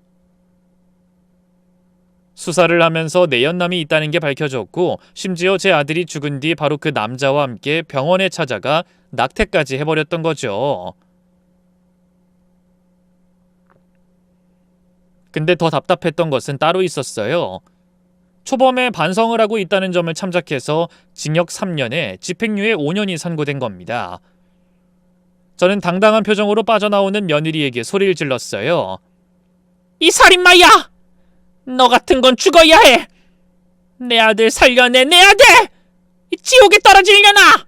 Speaker 1: 수사를 하면서 내연남이 있다는 게 밝혀졌고 심지어 제 아들이 죽은 뒤 바로 그 남자와 함께 병원에 찾아가 낙태까지 해버렸던 거죠. 근데 더 답답했던 것은 따로 있었어요. 초범에 반성을 하고 있다는 점을 참작해서 징역 3년에 집행유예 5년이 선고된 겁니다. 저는 당당한 표정으로 빠져나오는 며느리에게 소리를 질렀어요. 이 살인마야! 너 같은 건 죽어야 해! 내 아들 살려내, 내 아들! 지옥에 떨어지려나!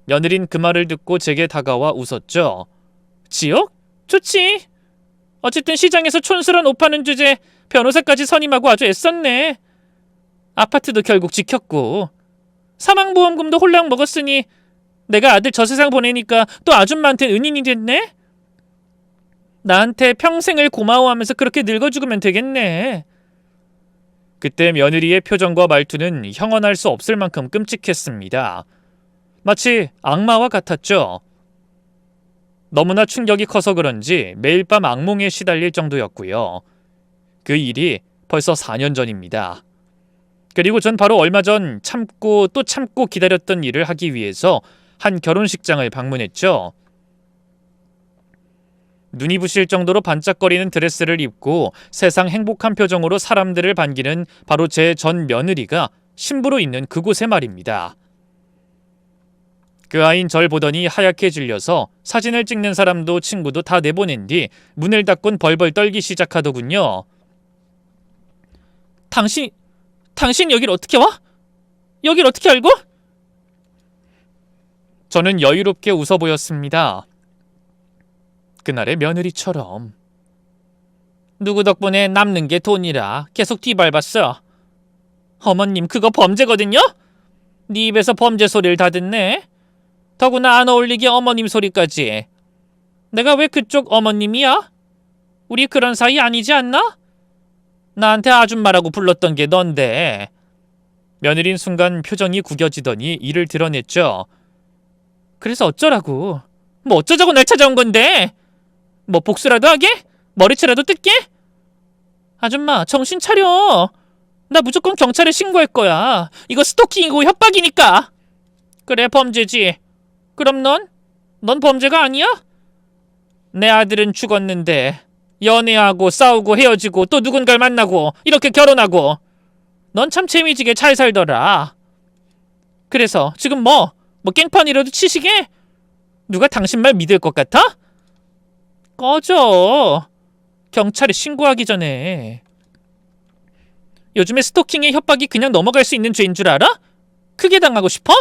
Speaker 1: 며느린 그 말을 듣고 제게 다가와 웃었죠. 지옥? 좋지. 어쨌든 시장에서 촌스러운 옷 파는 주제 변호사까지 선임하고 아주 애썼네. 아파트도 결국 지켰고 사망보험금도 홀랑 먹었으니 내가 아들 저 세상 보내니까 또 아줌마한테 은인이 됐네? 나한테 평생을 고마워하면서 그렇게 늙어 죽으면 되겠네. 그때 며느리의 표정과 말투는 형언할 수 없을 만큼 끔찍했습니다. 마치 악마와 같았죠. 너무나 충격이 커서 그런지 매일 밤 악몽에 시달릴 정도였고요. 그 일이 벌써 4년 전입니다. 그리고 전 바로 얼마 전 참고 또 참고 기다렸던 일을 하기 위해서 한 결혼식장을 방문했죠. 눈이 부실 정도로 반짝거리는 드레스를 입고 세상 행복한 표정으로 사람들을 반기는 바로 제 전 며느리가 신부로 있는 그곳에 말입니다. 그 아인 절 보더니 하얗게 질려서 사진을 찍는 사람도 친구도 다 내보낸 뒤 문을 닫곤 벌벌 떨기 시작하더군요. 당신 여길 어떻게 와? 여길 어떻게 알고? 저는 여유롭게 웃어 보였습니다. 그날의 며느리처럼. 누구 덕분에 남는 게 돈이라 계속 뒤밟았어. 어머님 그거 범죄거든요? 네 입에서 범죄 소리를 다 듣네. 더구나 안 어울리게 어머님 소리까지. 내가 왜 그쪽 어머님이야? 우리 그런 사이 아니지 않나? 나한테 아줌마라고 불렀던 게 넌데. 며느린 순간 표정이 구겨지더니 이를 드러냈죠. 그래서 어쩌라고? 뭐 어쩌자고 날 찾아온 건데? 뭐 복수라도 하게? 머리채라도 뜯게? 아줌마 정신 차려. 나 무조건 경찰에 신고할 거야. 이거 스토킹이고 협박이니까. 그래 범죄지. 그럼 넌 범죄가 아니야? 내 아들은 죽었는데 연애하고 싸우고 헤어지고 또 누군가를 만나고 이렇게 결혼하고 넌 참 재미지게 잘 살더라. 그래서 지금 뭐 깽판이라도 치시게? 누가 당신 말 믿을 것 같아? 꺼져. 경찰에 신고하기 전에. 요즘에 스토킹의 협박이 그냥 넘어갈 수 있는 죄인 줄 알아? 크게 당하고 싶어?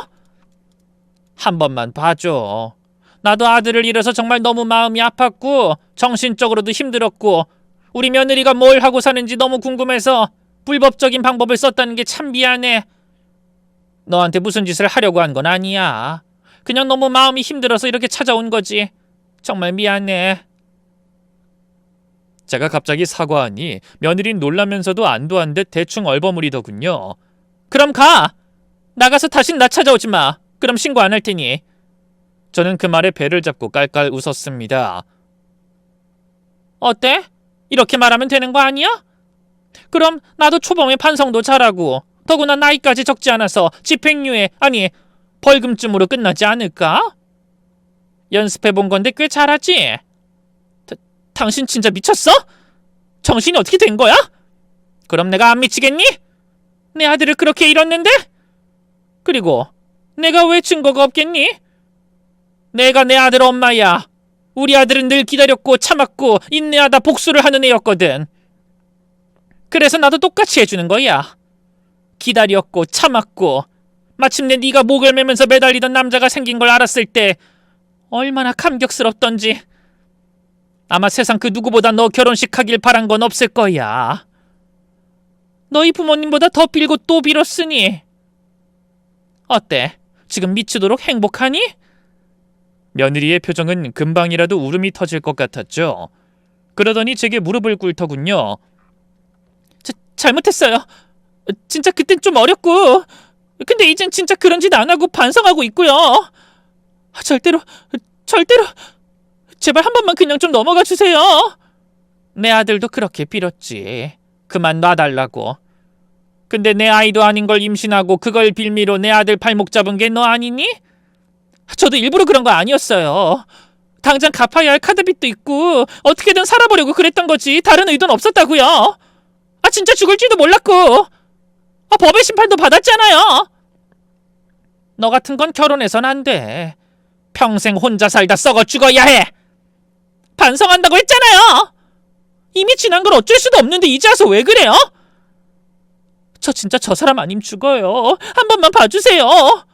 Speaker 1: 한 번만 봐줘. 나도 아들을 잃어서 정말 너무 마음이 아팠고 정신적으로도 힘들었고 우리 며느리가 뭘 하고 사는지 너무 궁금해서 불법적인 방법을 썼다는 게 참 미안해. 너한테 무슨 짓을 하려고 한 건 아니야. 그냥 너무 마음이 힘들어서 이렇게 찾아온 거지. 정말 미안해. 제가 갑자기 사과하니 며느린 놀라면서도 안도 한 듯 대충 얼버무리더군요. 그럼 가! 나가서 다신 나 찾아오지 마. 그럼 신고 안 할 테니. 저는 그 말에 배를 잡고 깔깔 웃었습니다. 어때? 이렇게 말하면 되는 거 아니야? 그럼 나도 초범의 반성도 잘하고 더구나 나이까지 적지 않아서 집행유예 아니 벌금쯤으로 끝나지 않을까? 연습해본 건데 꽤 잘하지? 당신 진짜 미쳤어? 정신이 어떻게 된 거야? 그럼 내가 안 미치겠니? 내 아들을 그렇게 잃었는데? 그리고 내가 왜 증거가 없겠니? 내가 내 아들 엄마야. 우리 아들은 늘 기다렸고 참았고 인내하다 복수를 하는 애였거든. 그래서 나도 똑같이 해주는 거야. 기다렸고 참았고 마침내 네가 목을 매면서 매달리던 남자가 생긴 걸 알았을 때 얼마나 감격스럽던지. 아마 세상 그 누구보다 너 결혼식 하길 바란 건 없을 거야. 너희 부모님보다 더 빌고 또 빌었으니. 어때? 지금 미치도록 행복하니? 며느리의 표정은 금방이라도 울음이 터질 것 같았죠. 그러더니 제게 무릎을 꿇더군요. 잘못했어요. 진짜 그땐 좀 어렸고. 근데 이젠 진짜 그런 짓 안 하고 반성하고 있고요. 절대로 제발 한 번만 그냥 좀 넘어가 주세요. 내 아들도 그렇게 빌었지. 그만 놔달라고. 근데 내 아이도 아닌 걸 임신하고 그걸 빌미로 내 아들 발목 잡은 게 너 아니니? 저도 일부러 그런 거 아니었어요. 당장 갚아야 할 카드빚도 있고 어떻게든 살아보려고 그랬던 거지 다른 의도는 없었다고요. 진짜 죽을지도 몰랐고 법의 심판도 받았잖아요. 너 같은 건 결혼해선 안 돼. 평생 혼자 살다 썩어 죽어야 해. 반성한다고 했잖아요. 이미 지난 걸 어쩔 수도 없는데 이제 와서 왜 그래요? 저 진짜 저 사람 아님 죽어요. 한 번만 봐주세요.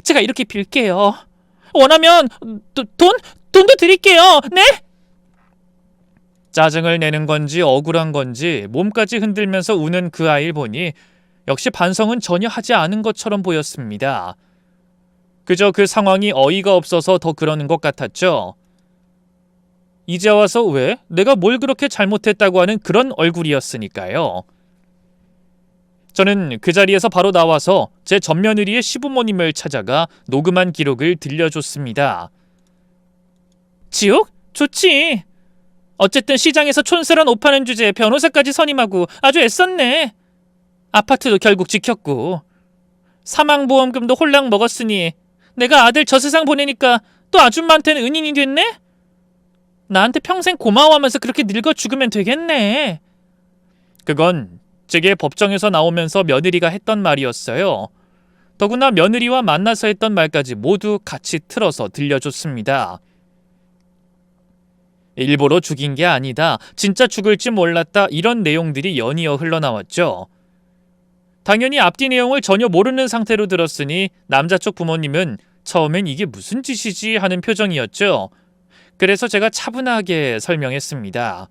Speaker 1: 제가 이렇게 빌게요. 원하면 돈도 드릴게요. 네? 짜증을 내는 건지 억울한 건지 몸까지 흔들면서 우는 그 아이를 보니 역시 반성은 전혀 하지 않은 것처럼 보였습니다. 그저 그 상황이 어이가 없어서 더 그러는 것 같았죠. 이제 와서 왜? 내가 뭘 그렇게 잘못했다고 하는 그런 얼굴이었으니까요. 저는 그 자리에서 바로 나와서 제 맏며느리의 시부모님을 찾아가 녹음한 기록을 들려줬습니다. 지옥? 좋지. 어쨌든 시장에서 촌스런 옷 파는 주제에 변호사까지 선임하고 아주 애썼네. 아파트도 결국 지켰고 사망보험금도 홀랑 먹었으니 내가 아들 저 세상 보내니까 또 아줌마한테는 은인이 됐네? 나한테 평생 고마워하면서 그렇게 늙어 죽으면 되겠네. 그건 제게 법정에서 나오면서 며느리가 했던 말이었어요. 더구나 며느리와 만나서 했던 말까지 모두 같이 틀어서 들려줬습니다. 일부러 죽인 게 아니다. 진짜 죽을지 몰랐다. 이런 내용들이 연이어 흘러나왔죠. 당연히 앞뒤 내용을 전혀 모르는 상태로 들었으니 남자 쪽 부모님은 처음엔 이게 무슨 짓이지 하는 표정이었죠. 그래서 제가 차분하게 설명했습니다.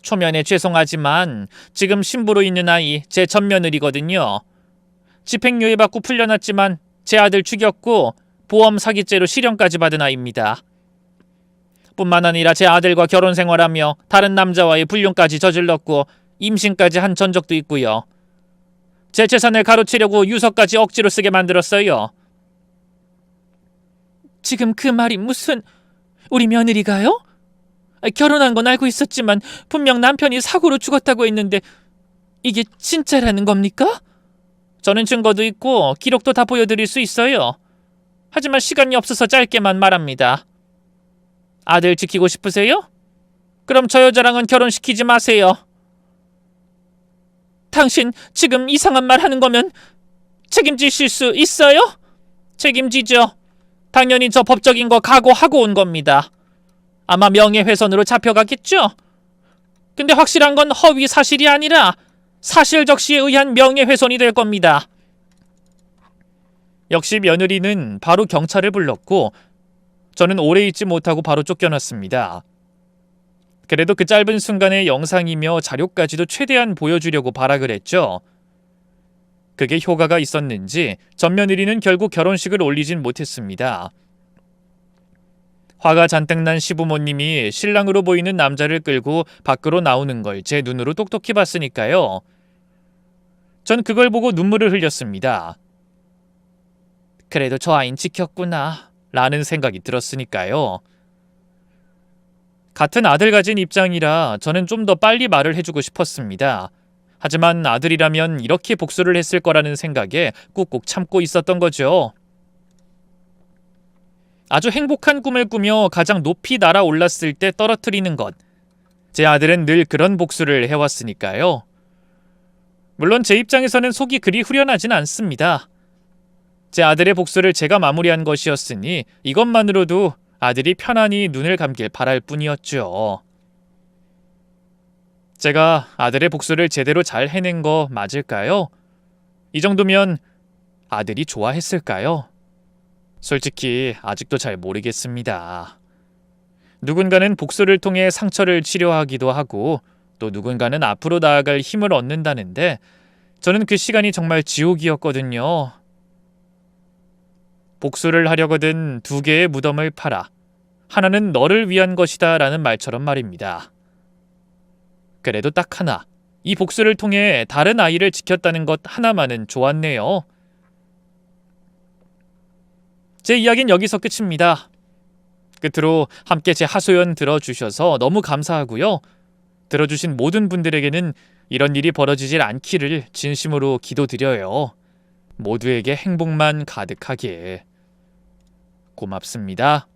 Speaker 1: 초면에 죄송하지만 지금 신부로 있는 아이 제 맏며느리거든요. 집행유예 받고 풀려났지만 제 아들 죽였고 보험 사기죄로 실형까지 받은 아이입니다. 뿐만 아니라 제 아들과 결혼 생활하며 다른 남자와의 불륜까지 저질렀고 임신까지 한 전적도 있고요. 제 재산을 가로채려고 유서까지 억지로 쓰게 만들었어요. 지금 그 말이 무슨... 우리 며느리가요? 결혼한 건 알고 있었지만 분명 남편이 사고로 죽었다고 했는데 이게 진짜라는 겁니까? 저는 증거도 있고 기록도 다 보여드릴 수 있어요. 하지만 시간이 없어서 짧게만 말합니다. 아들 지키고 싶으세요? 그럼 저 여자랑은 결혼시키지 마세요. 당신 지금 이상한 말 하는 거면 책임지실 수 있어요? 책임지죠. 당연히 저 법적인 거 각오하고 온 겁니다. 아마 명예훼손으로 잡혀가겠죠? 근데 확실한 건 허위 사실이 아니라 사실적시에 의한 명예훼손이 될 겁니다. 역시 며느리는 바로 경찰을 불렀고 저는 오래 있지 못하고 바로 쫓겨났습니다. 그래도 그 짧은 순간의 영상이며 자료까지도 최대한 보여주려고 발악을 했죠. 그게 효과가 있었는지 전 며느리는 결국 결혼식을 올리진 못했습니다. 화가 잔뜩 난 시부모님이 신랑으로 보이는 남자를 끌고 밖으로 나오는 걸 제 눈으로 똑똑히 봤으니까요. 전 그걸 보고 눈물을 흘렸습니다. 그래도 저 아인 지켰구나 라는 생각이 들었으니까요. 같은 아들 가진 입장이라 저는 좀 더 빨리 말을 해주고 싶었습니다. 하지만 아들이라면 이렇게 복수를 했을 거라는 생각에 꾹꾹 참고 있었던 거죠. 아주 행복한 꿈을 꾸며 가장 높이 날아올랐을 때 떨어뜨리는 것. 제 아들은 늘 그런 복수를 해왔으니까요. 물론 제 입장에서는 속이 그리 후련하진 않습니다. 제 아들의 복수를 제가 마무리한 것이었으니 이것만으로도 아들이 편안히 눈을 감길 바랄 뿐이었죠. 제가 아들의 복수를 제대로 잘 해낸 거 맞을까요? 이 정도면 아들이 좋아했을까요? 솔직히 아직도 잘 모르겠습니다. 누군가는 복수를 통해 상처를 치료하기도 하고 또 누군가는 앞으로 나아갈 힘을 얻는다는데 저는 그 시간이 정말 지옥이었거든요. 복수를 하려거든 두 개의 무덤을 팔아. 하나는 너를 위한 것이다 라는 말처럼 말입니다. 그래도 딱 하나, 이 복수를 통해 다른 아이를 지켰다는 것 하나만은 좋았네요. 제 이야기는 여기서 끝입니다. 끝으로 함께 제 하소연 들어주셔서 너무 감사하고요. 들어주신 모든 분들에게는 이런 일이 벌어지질 않기를 진심으로 기도드려요. 모두에게 행복만 가득하게. 고맙습니다.